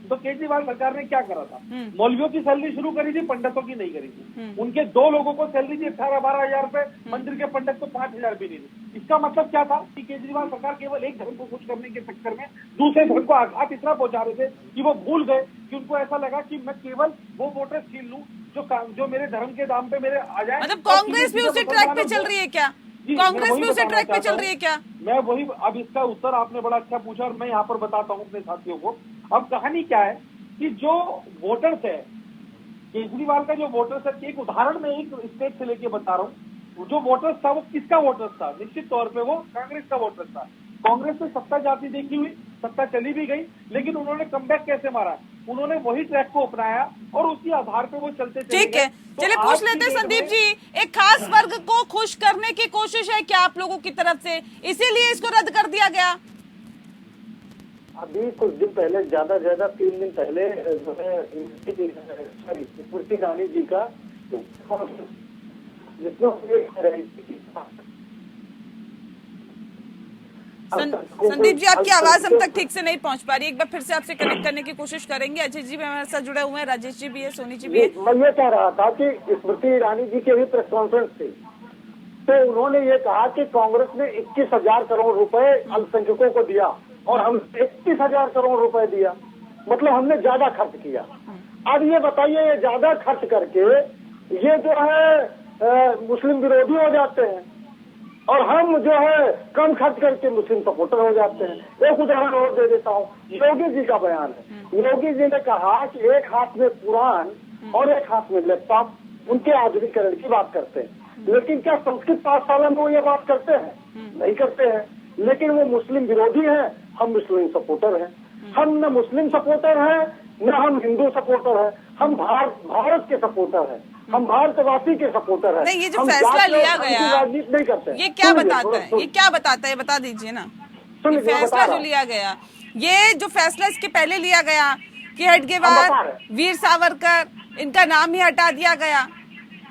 H: तो केजरीवाल सरकार ने क्या करा था? मौलवियों की सैलरी शुरू करी थी, पंडितों की नहीं करी थी। उनके 2 लोगों को सैलरी थी 18-12 हजार रुपए, मंदिर के पंडित को 5 हजार भी नहीं दी। इसका मतलब क्या था कि केजरीवाल सरकार केवल एक धर्म को खुश करने के चक्कर में दूसरे धर्म को आघात इतना पहुंचा रहे थे कि वो भूल गए कि उनको ऐसा लगा कि मैं केवल वो वोटर छीन लूं जो मेरे धर्म के दाम पे मेरे आ जाए।
A: मतलब कांग्रेस भी उसी ट्रैक पे चल रही है क्या? कांग्रेस भी उसी ट्रैक पे चल रही है क्या?
H: मैं वही, अब इसका उत्तर आपने बड़ा अच्छा पूछा और मैं यहाँ पर बताता हूँ अपने साथियों को। अब कहानी क्या है कि जो वोटर्स है, केजरीवाल का जो वोटर्स है, एक उदाहरण में एक स्टेट से लेके बता रहा हूँ, जो वोटर्स था वो किसका वोटर्स था? निश्चित तौर पे वो कांग्रेस का वोटर्स था। कांग्रेस ने सत्ता जाती देखी हुई, सत्ता चली भी गई, लेकिन उन्होंने कमबैक कैसे मारा? उन्होंने वही ट्रैक को अपनाया और उसी आधार पे वो चलते चले।
A: ठीक है, चलिए पूछ लेते हैं संदीप जी, एक खास वर्ग को खुश करने की कोशिश है क्या आप लोगों की तरफ से, इसीलिए इसको रद्द कर दिया गया?
F: अभी कुछ दिन पहले, ज्यादा 3 दिन पहले जो है स्मृति ईरानी जी का
A: संदीप जी आपकी आवाज हम तक ठीक से नहीं पहुंच पा रही, एक बार फिर से आपसे कनेक्ट करने की कोशिश करेंगे। अजय जी भी हमारे साथ जुड़े हुए हैं, राजेश जी भी है, सोनी जी भी है।
F: मैं ये कह रहा था कि स्मृति ईरानी जी की भी प्रेस कॉन्फ्रेंस थी, तो उन्होंने ये कहा कि कांग्रेस ने 21,000 करोड़ रुपए अल्पसंख्यकों को दिया और हम 31,000 करोड़ रुपए दिया, मतलब हमने ज्यादा खर्च किया। अब ये बताइए, ये ज्यादा खर्च करके ये जो है मुस्लिम विरोधी हो जाते हैं और हम जो है कम खर्च करके मुस्लिम सपोर्टर हो जाते हैं। एक उदाहरण और दे देता हूँ, योगी जी का बयान है। योगी जी ने कहा कि एक हाथ में कुरान और एक हाथ में लैपटॉप, उनके आधुनिकीकरण की बात करते हैं, लेकिन क्या संस्कृत पाठशाला में वो ये बात करते हैं? नहीं करते हैं। लेकिन वो मुस्लिम विरोधी हैं, हम मुस्लिम सपोर्टर हैं। हम न मुस्लिम सपोर्टर हैं, न हम हिंदू सपोर्टर हैं, हम भारत के सपोर्टर हैं, हम भारतवासी के सपोर्टर हैं।
A: नहीं, ये जो फैसला लिया गया,
F: राजनीति नहीं करते,
A: ये क्या बताता है? ये क्या बताता है, बता दीजिए ना। ये फैसला जो लिया गया, ये जो फैसला इसके पहले लिया गया कि हेडगेवार, वीर सावरकर, इनका नाम ही हटा दिया गया,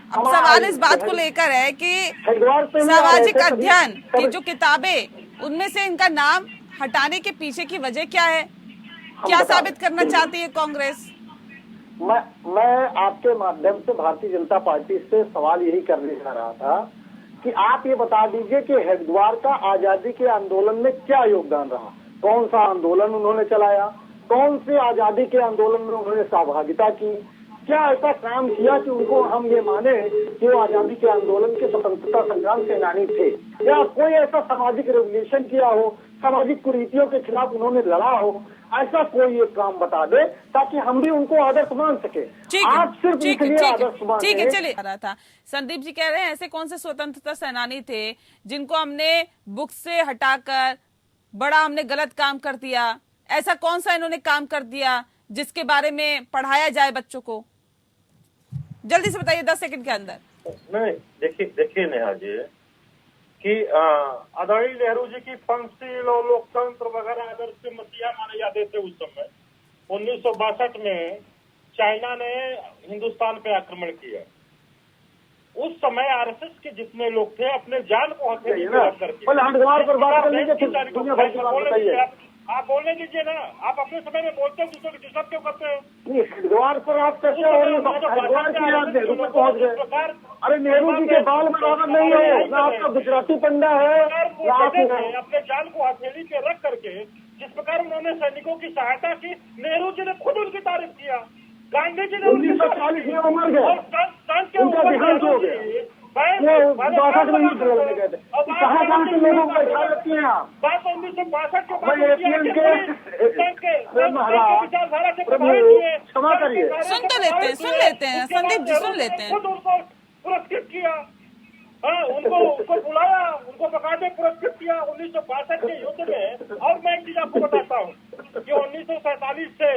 A: अब सवाल इस बात को लेकर है कि सामाजिक अध्ययन की जो किताबें, उनमें से इनका नाम हटाने के पीछे की वजह क्या है? क्या साबित करना चाहती है कांग्रेस?
F: मैं आपके माध्यम से भारतीय जनता पार्टी से सवाल यही करने जा रहा था कि आप ये बता दीजिए कि हरिद्वार का आजादी के आंदोलन में क्या योगदान रहा, कौन सा आंदोलन उन्होंने चलाया, कौन से आजादी के आंदोलन में उन्होंने सहभागिता की, क्या ऐसा काम किया कि उनको हम ये माने कि वो आजादी के आंदोलन के स्वतंत्रता संग्राम सेनानी थे, या कोई ऐसा सामाजिक रेवोल्यूशन किया हो, सामाजिक कुरीतियों के खिलाफ उन्होंने लड़ा हो, ऐसा कोई एक काम बता दे ताकि हम भी उनको आदर्श मान सके। आप सिर्फ इसलिए आदर्श मान।
A: ठीक है, चलिए। रहा था संदीप जी कह रहे हैं ऐसे कौन से स्वतंत्रता सेनानी थे जिनको हमने बुक से हटाकर बड़ा हमने गलत काम कर दिया? ऐसा कौन सा इन्होंने काम कर दिया जिसके बारे में पढ़ाया जाए बच्चों को? जल्दी से बताइए, 10 सेकंड के अंदर।
E: नहीं, देखिए नेहा जी कि आदरणीय नेहरू जी की पंचशील और लोकतंत्र वगैरह आदर्श के मसीहा माने जाते थे उस समय। 1962 में चाइना ने हिंदुस्तान पे आक्रमण किया। उस समय आरएसएस के जितने लोग थे अपने जान को हथेली पे रख करके आप बोलने दीजिए ना, आप अपने समय में बोलते हो, दूसरों की डिस्टर्ब क्यों करते हैं?
F: हरिद्वार पर आप कैसे हो रही हरिद्वार की आप नेहरू पर पहुंच गए। अरे नेहरू जी के बाल में रावत नहीं है ना, आपका गुजराती पंडा है।
E: अपने जान को हथेली पे रख करके जिस प्रकार उन्होंने सैनिकों की सहायता की, नेहरू जी ने खुद उनकी तारीफ किया। गांधी जी ने
F: 1940 में उमर गए, उनका देहांत हो गया। वो 62 में युद्ध लड़ने गए थे। कहाँ के लोगों को बैठा रखती हैं आप?
E: बात 1962
F: क्षमा करिए,
A: सुन लेते हैं संदीप जी, सुन लेते हैं।
E: खुद उनको पुरस्कृत किया, उनको बुलाया, उनको बकायदे पुरस्कृत किया 1962 के युद्ध में। और मैं एक चीज आपको बताता हूँ कि 1947 से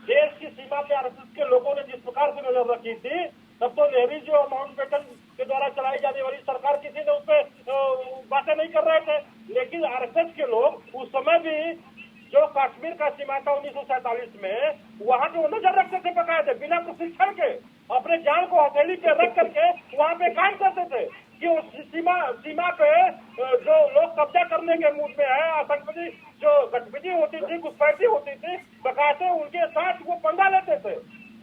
E: देश की सीमा पे आरएसएस के लोगों ने जिस प्रकार से नजर रखी थी, तब तो नेहरू जी और माउंटबेटन के द्वारा चलाई जाने वाली सरकार किसी ने उस पर बातें नहीं कर रहे थे। लेकिन आरएसएस के लोग उस समय भी जो कश्मीर का सीमा था 1947 में, वहाँ पे वो नजर रखते थे बकायदे, बिना प्रशिक्षण के अपने जान को हथेली पे रख करके वहाँ पे काम करते थे कि उस सीमा पे जो लोग कब्जा करने के मूड में है, आतंकवादी जो गतिविधि होती थी, घुसपैठी होती थी, बकायदे उनके साथ वो पंगा लेते थे।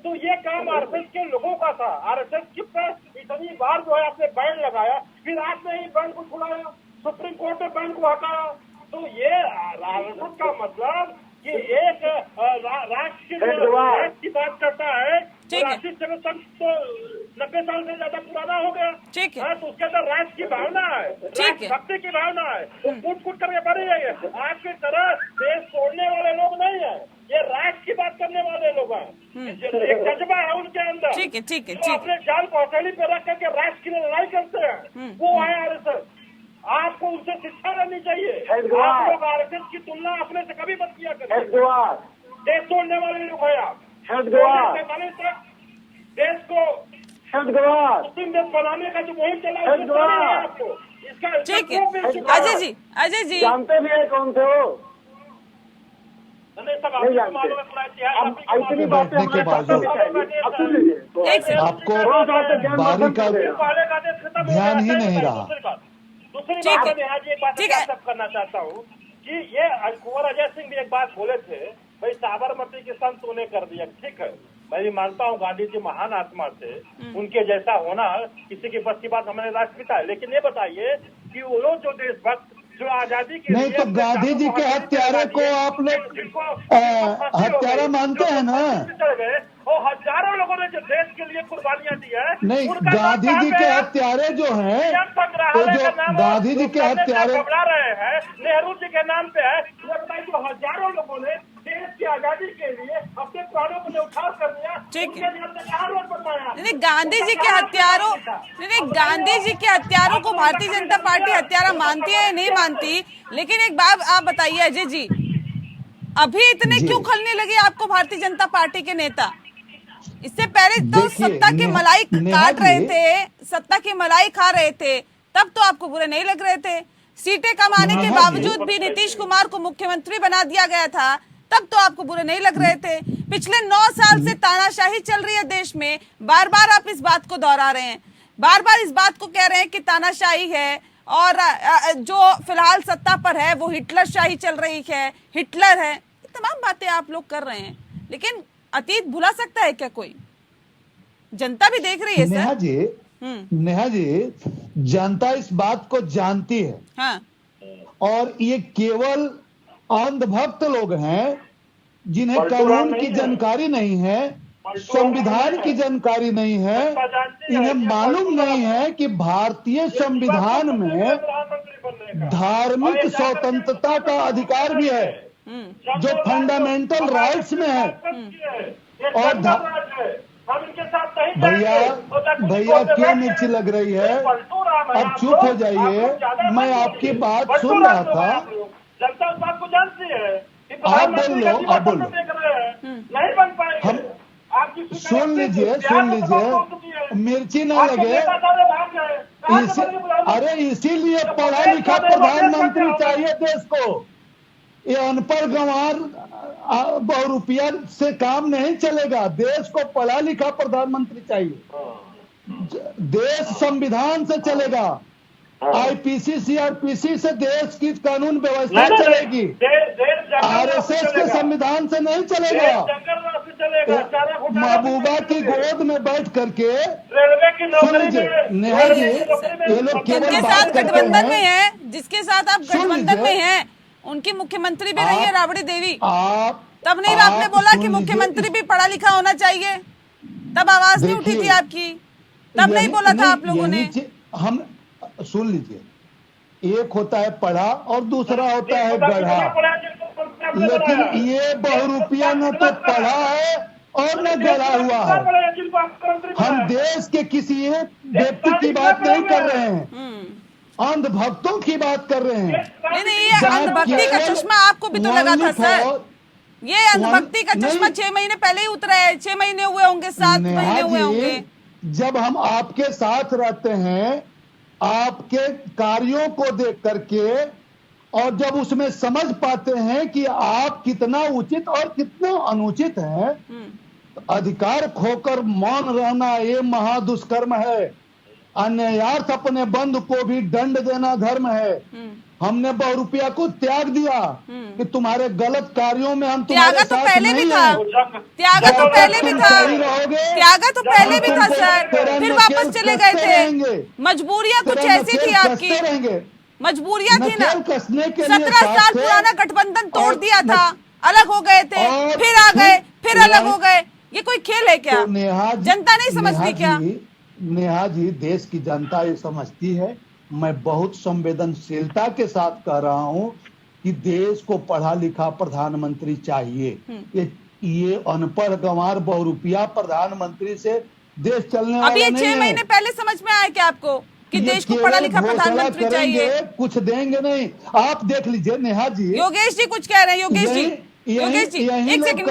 E: तो ये काम आरएसएस के लोगों का था। आरएसएस की पर इतनी बार जो है आपने बैन लगाया, फिर आपने ही बैन को छुड़ाया, सुप्रीम कोर्ट ने बैन को हटाया। तो ये आरएसएस का मतलब कि एक राष्ट्र की बात करता है, राष्ट्रीय संघ तो 90 साल से ज्यादा पुराना हो गया।
A: ठीक है,
E: तो उसके अंदर राष्ट्र की भावना है, भक्ति की भावना है, वो कूट करके बनी है। आपकी तरह देश छोड़ने वाले लोग नहीं है, ये राष्ट्र की बात करने वाले लोग हैं। एक जज्बा है उनके अंदर।
A: ठीक है, ठीक है,
E: वो अपने जान को हथेली पे रख करके राष्ट्र के लिए लड़ाई करते हैं, वो है आरएसएस। आपको उनसे शिक्षा लेनी चाहिए। आप लोग आरएसएस की तुलना अपने से कभी मत किया करें। देश तोड़ने वाले लोग हैं आप। देश को मुस्लिम देश बनाने का जो मुहिम चला है आपको, इसका
A: ठीक है। अजय जी
F: जानते भी है कौन थे वो?
E: नहीं जानते।
G: इतनी बातें के बावजूद आपको बारी का ध्यान ही नहीं रहा।
E: दूसरी बात मैं आज एक बात साफ करना चाहता हूँ कि ये कुंवर अजय सिंह भी एक बात बोले थे, भाई साबरमती के संत उन्हें कर दिया। ठीक है, मैं भी मानता हूँ गांधी जी महान आत्मा थे, उनके जैसा होना किसी की बस की बात हमारे राष्ट्रपिता है। लेकिन ये बताइए कि वो लोग जो देशभक्त जो आजादी के
G: नहीं, तो गांधी जी के हत्यारे को आप लोग हत्यारा मानते हैं ना?
E: और हजारों लोगों ने जो देश के लिए कुर्बानियां दी है।
G: नहीं, गांधी जी के हत्यारे जो हैं, तो जो गांधी जी के हत्यारे
E: घबरा रहे हैं नेहरू जी के नाम पे है, जो हजारों लोगों ने देश की आजादी के लिए अपने प्राणों को न्यौछावर कर दिया।
A: ठीक है, नहीं गांधी जी के हत्यारों, नहीं गांधी जी के हत्यारों को भारतीय जनता पार्टी हत्यारा मानती है या नहीं मानती? लेकिन एक बात आप बताइए अजय जी, अभी इतने क्यों खलने लगे आपको भारतीय जनता पार्टी के नेता? इससे पहले तो सत्ता की मलाई काट रहे थे, सत्ता की मलाई खा रहे थे, तब तो आपको बुरे नहीं लग रहे थे। सीटें कम आने के बावजूद भी नीतीश कुमार को मुख्यमंत्री बना दिया गया था, तब तो आपको बुरे नहीं लग रहे थे। पिछले 9 साल से तानाशाही चल रही है देश में, बार बार आप इस बात को दोहरा रहे हैं। बार बार इस बात को कह रहे हैं कि तानाशाही है और जो फिलहाल सत्ता पर है वो हिटलरशाही चल रही है, हिटलर है, तमाम बातें आप लोग कर रहे हैं, लेकिन अतीत भुला सकता है क्या कोई? जनता भी देख रही है सर।
G: नेहा जी, जनता इस बात को जानती है।
A: हाँ।
G: और ये केवल अंधभक्त लोग हैं जिन्हें कानून की जानकारी नहीं है, संविधान की जानकारी नहीं है, इन्हें मालूम नहीं है कि भारतीय संविधान में धार्मिक स्वतंत्रता का अधिकार भी है जो फंडामेंटल राइट्स में है। और भैया क्यों मिर्ची लग रही है? अब चुप हो जाइए, मैं आपकी बात सुन रहा था।
E: जनता उस बात को जानती है।
G: आप बोल लो, आप बोल लो।
E: नहीं बन पाएंगे।
G: हम सुन लीजिए, मिर्ची ना लगे। अरे इसीलिए पढ़ा लिखा प्रधानमंत्री चाहिए देश को। ये अनपढ़ गंवार बहुरूपिया से काम नहीं चलेगा। देश को पढ़ा लिखा प्रधानमंत्री चाहिए। देश संविधान से चलेगा, आईपीसी सीआरपीसी से देश की कानून व्यवस्था चलेगी, आरएसएस के संविधान से नहीं चलेगा। महबूबा की गोद में बैठ करके सुन लीजिए नेहा जी, ये लोग
A: जिनके साथ गठबंधन में है, जिसके साथ आप गठबंधन में हैं, उनकी मुख्यमंत्री भी रही है राबड़ी देवी। तब नहीं आपने बोला कि मुख्यमंत्री भी पढ़ा लिखा होना चाहिए? तब आवाज नहीं उठी थी आपकी? तब नहीं बोला था आप लोगों ने?
G: हम सुन लीजिए, एक होता है पढ़ा और दूसरा होता है गढ़ा। लेकिन ये बहुरूपिया न तो पढ़ा है और न गढ़ा हुआ है। हम देश के किसी एक व्यक्ति की बात नहीं कर रहे हैं, अंधभक्तों की बात कर रहे हैं।
A: नहीं, ये अंधभक्ति का चश्मा आपको भी तो लगा था सर। ये अंधभक्ति का चश्मा 6 महीने पहले ही उतरा है। 6 महीने हुए होंगे, 7 महीने हुए होंगे।
G: जब हम आपके साथ रहते हैं, आपके कार्यों को देख करके, और जब उसमें समझ पाते हैं कि आप कितना उचित और कितना अनुचित हैं, तो अधिकार खोकर मौन रहना ये महादुष्कर्म है। अन्यायार्थ अपने बंधु को भी दंड देना धर्म है। हमने बहुरूपिया को त्याग दिया कि तुम्हारे गलत कार्यों में हम तुम्हारे साथ
A: पहले
G: नहीं
A: भी था। त्यागा तो पहले भी था, त्यागा तो पहले भी था सर, फिर वापस चले गए थे। मजबूरियां कुछ ऐसी थी आपकी, मजबूरियां थी ना। 17 साल पुराना गठबंधन तोड़ दिया था, अलग हो गए थे, फिर आ गए, फिर अलग हो गए। ये कोई खेल है क्या? जनता नहीं समझती क्या?
G: नेहा जी, देश की जनता ये समझती है। मैं बहुत संवेदनशीलता के साथ कह रहा हूँ कि देश को पढ़ा लिखा प्रधानमंत्री चाहिए। ये अनपढ़ गंवार बहुरूपिया प्रधानमंत्री से देश चलने वाला नहीं है।
A: अब ये 6 महीने पहले समझ में आया क्या आपको कि देश को पढ़ा लिखा प्रधानमंत्री चाहिए?
G: कुछ देंगे नहीं। आप देख लीजिए नेहा जी,
A: योगेश जी कुछ कह रहे हैं। योगेश जी, एक सेकंड,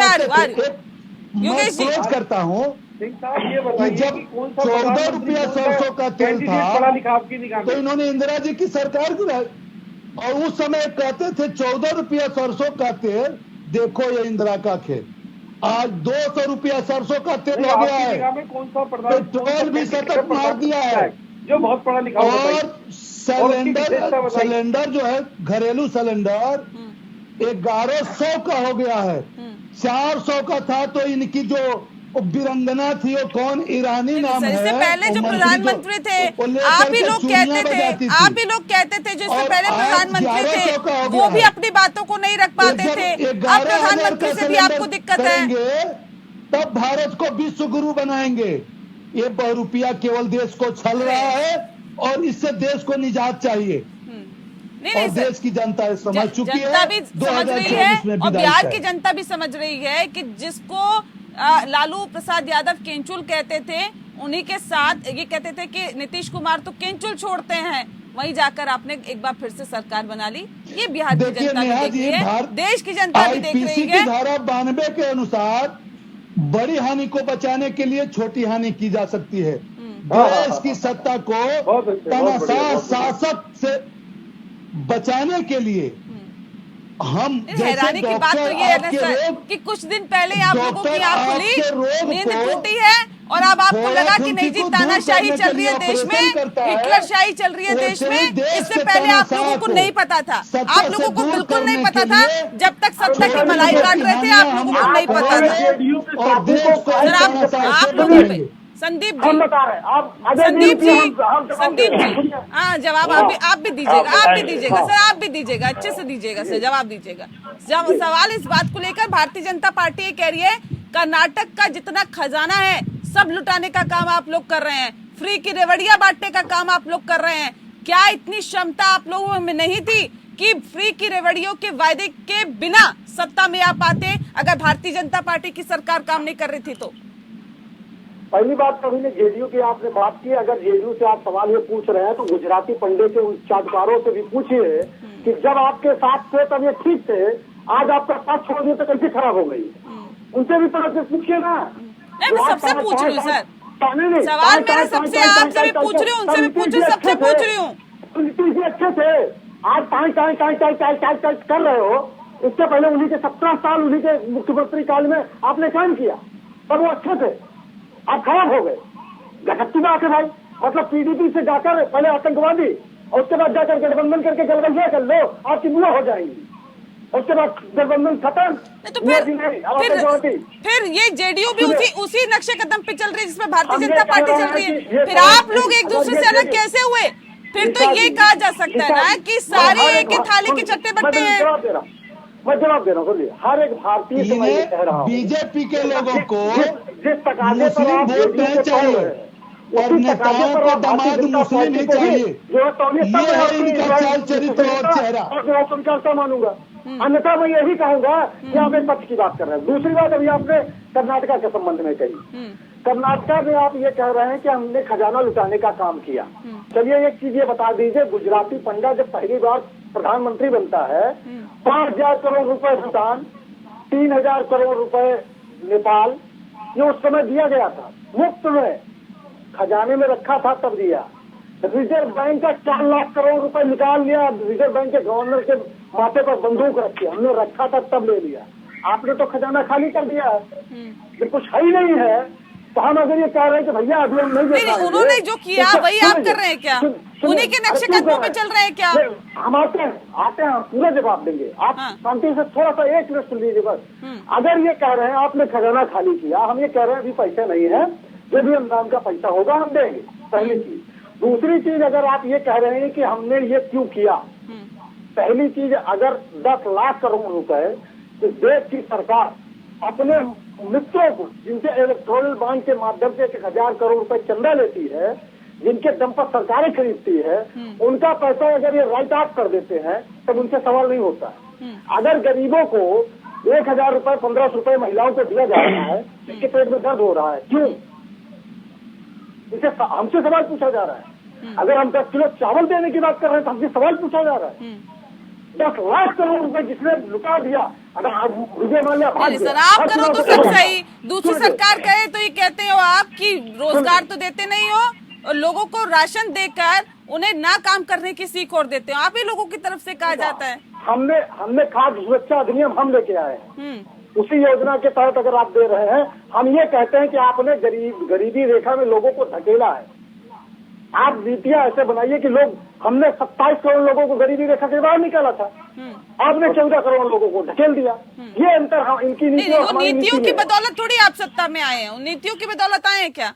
A: योगेश जी
G: करता हूँ कि जब 14 रुपया सरसों का तेल था तो इन्होंने इंदिरा जी की सरकार गिराई, और उस समय कहते थे 14 रुपया सरसों का तेल, देखो ये इंदिरा का खेल। आज 200 रुपया सरसों का तेल हो गया है, पेट्रोल भी सतत मार दिया है,
H: जो बहुत पढ़ा लिखा।
G: और सिलेंडर जो है घरेलू सिलेंडर 1100 का हो गया है। 400 का था तो इनकी जो वीरंगना थी, वो कौन, ईरानी नाम है,
A: इससे पहले जो प्रधानमंत्री थे, आप ही लोग कहते थे जो इससे पहले प्रधानमंत्री थे वो भी अपनी बातों को नहीं रख पाते थे। अब प्रधानमंत्री से भी आपको दिक्कत है।
G: तब भारत को विश्व गुरु बनाएंगे। ये बहुरूपिया केवल देश को छल रहा है और इससे देश को निजात चाहिए। और देश की जनता समझ चुकी है,
A: जनता भी समझ रही है, और बिहार की जनता भी समझ रही है कि जिसको लालू प्रसाद यादव केंचुल कहते थे, उन्हीं के साथ ये कहते थे कि नीतीश कुमार तो केंचुल छोड़ते हैं, वहीं जाकर आपने एक बार फिर से सरकार बना ली। ये बिहार की जनता भी देख रही है, देश की जनता भी देख रही है।
G: धारा 92 के अनुसार बड़ी हानि को बचाने के लिए छोटी हानि की जा सकती है। देश की सत्ता को तनाशाह शासक से बचाने के लिए हम
A: हैरानी की बात तो ये है ना सर कि कुछ दिन पहले आप लोगों की आंख खुली, नींद टूटी है और अब आपको लगा कि नहीं जी तानाशाही चल रही है देश में, हिटलर शाही चल रही है देश में। इससे पहले आप लोगों को नहीं पता था, आप लोगों को बिल्कुल नहीं पता था, जब तक सत्ता की मलाई काट रहे थे आप लोगों को नहीं पता था। सर आप लोगों पे संदीप जी हाँ जवाब आप भी दीजिएगा सर, आप भी दीजिएगा, अच्छे से दीजिएगा सर, जवाब दीजिएगा। सवाल इस बात को लेकर भारतीय जनता पार्टी ये कह रही है कर्नाटक का जितना खजाना है सब लुटाने का काम आप लोग कर रहे हैं, फ्री की रेवड़ियां बांटने का काम आप लोग कर रहे हैं। क्या इतनी क्षमता आप लोगों में नहीं थी कि फ्री की रेवड़ियों के वायदे के बिना सत्ता में आ पाते अगर भारतीय जनता पार्टी की सरकार काम नहीं कर रही थी तो?
F: पहली बात कभी ने जेडीयू की आपने बात की, अगर जेडीयू से आप सवाल ये पूछ रहे हैं तो गुजराती पंडे के उच्चाधिकारों से भी पूछिए कि जब आपके साथ थे तब ये ठीक थे, आज आपका साथ छोड़ दिए तो कैसे खराब हो गई, उनसे भी तरह से पूछिए ना।
A: मैं सबसे पूछ रही हूँ सर, सवाल मेरा सबसे आपसे भी पूछ रही हूँ, उनसे भी पूछ रही हूँ, सबसे पूछ रही हूँ।
F: अच्छे थे, आज टाई कर रहे हो, इससे पहले उन्हीं के 17 साल उन्हीं के मुख्यमंत्री काल में आपने काम किया, तब वो अच्छे थे, आप खराब हो गए। गठत्ती बात है भाई, मतलब पीडीपी से जाकर पहले आतंकवादी और उसके बाद जाकर गठबंधन करके गलबंदिया कर लो, आपकी बुआ हो जाएंगी, उसके बाद गठबंधन खत्म।
A: तो फिर ये जेडीयू भी उसी नक्शे कदम पे चल रही है जिसमें भारतीय जनता पार्टी चल रही है, फिर आप लोग एक दूसरे से अलग कैसे हुए? फिर तो ये कहा जा सकता है ना कि सारे एक ही थाली के चट्टे बट्टे हैं।
F: मैं जवाब दे रहा हूँ, बोलिए। हर एक भारतीय से मैं ये कह रहा हूँ,
G: बीजेपी के लोगों को
F: जिस तकाजे पर आप
G: वोट नहीं चाहिए और नेताओं को दामाद मुस्लिम ही चाहिए, ये है इनका चाल चरित्र और चेहरा।
F: और उनका मानूंगा, अन्यथा मैं यही कहूंगा कि आप एक पक्ष की बात कर रहे हैं। दूसरी बात अभी आपने कर्नाटका के संबंध में कही, कर्नाटका में आप ये कह रहे हैं कि हमने खजाना लुटाने का काम किया। चलिए एक चीज ये बता दीजिए, गुजराती पंडा जब पहली बार प्रधानमंत्री बनता है 5,000 करोड़ रुपए भूटान, 3,000 करोड़ रुपए नेपाल, ये उस समय दिया गया था मुफ्त में, खजाने में रखा था तब दिया। रिजर्व बैंक का 4 लाख करोड़ रुपए निकाल लिया, रिजर्व बैंक के गवर्नर के माथे पर बंदूक रखी, हमने रखा था तब ले लिया। आपने तो खजाना खाली कर दिया है, फिर कुछ है ही नहीं है। तो हम अगर ये कह रहे हैं कि भैया अभी हम नहीं,
A: उन्होंने जो किया वही आप कर रहे हैं क्या? उन्हीं के नक्शे कदमों पे चल रहे हैं क्या?
F: हम आते हैं पूरा जवाब देंगे, आप शांति से थोड़ा सा एक मिनट सुन लीजिए बस। अगर ये कह रहे हैं आपने खजाना खाली किया, हम ये कह रहे हैं अभी पैसे नहीं है, जो भी अनुदान का पैसा होगा हम देंगे, पहली चीज। दूसरी चीज, अगर आप ये कह रहे हैं कि हमने ये क्यों किया, पहली चीज, अगर 10 लाख करोड़ रुपए इस देश की सरकार अपने मित्रों को, जिनसे इलेक्टोरल बॉन्ड के माध्यम से 1,000 करोड़ रुपए चंदा लेती है, जिनके दम पर सरकारें खरीदती है, उनका पैसा अगर ये राइट ऑफ कर देते हैं तब उनसे सवाल नहीं होता है। अगर गरीबों को 1,000 रुपए 1,500 रुपए महिलाओं को दिया जा रहा है, इसके पेट में दर्द हो रहा है, क्यों? इसे हमसे सवाल पूछा जा रहा है। अगर हम 10 किलो चावल देने की बात कर रहे हैं तो हमसे सवाल पूछा जा रहा है। 10 लाख करोड़ रुपए जिसने लुटा दिया, अगर आप मुझे मान लिया
A: सर आप करो तो सब सही, दूसरी सरकार कहे तो ये कहते हो आप कि रोजगार तो देते नहीं हो और लोगों को राशन देकर उन्हें ना काम करने की सीख और देते हो, आप ही लोगों की तरफ से कहा जाता है।
F: हमने खाद्य सुरक्षा अधिनियम हम लेके आए हैं, उसी योजना के तहत अगर आप दे रहे हैं, हम ये कहते हैं कि आपने गरीबी रेखा में लोगों को धकेला है। आप नीतियां ऐसे बनाइए कि लोग, हमने 27 करोड़ लोगों को गरीबी रेखा से बाहर निकाला था, आपने 14 करोड़ लोगों को धकेल दिया। ये अंतर हम इनकी
A: नीतियों की बदौलत थोड़ी आप सत्ता में आए हैं, उन नीतियों की बदौलत आए हैं क्या?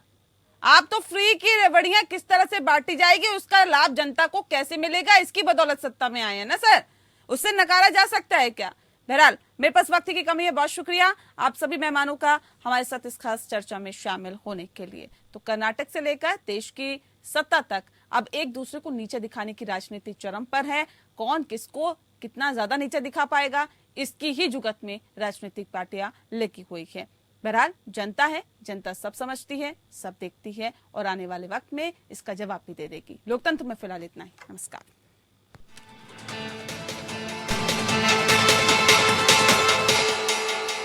A: आप तो फ्री की रेवड़ियां किस तरह से बांटी जाएगी, उसका लाभ जनता को कैसे मिलेगा, इसकी बदौलत सत्ता में आए हैं ना सर, उससे नकारा जा सकता है क्या? बहरहाल मेरे पास वक्त की कमी है, बहुत शुक्रिया आप सभी मेहमानों का हमारे साथ इस खास चर्चा में शामिल होने के लिए। तो कर्नाटक से लेकर देश की सत्ता तक अब एक दूसरे को नीचे दिखाने की राजनीति चरम पर है। कौन किसको कितना ज्यादा नीचे दिखा पाएगा, इसकी ही जुगत में राजनीतिक पार्टियां लगी हुई है। बहरहाल जनता है, जनता सब समझती है, सब देखती है और आने वाले वक्त में इसका जवाब भी दे देगी। लोकतंत्र में फिलहाल इतना ही। नमस्कार।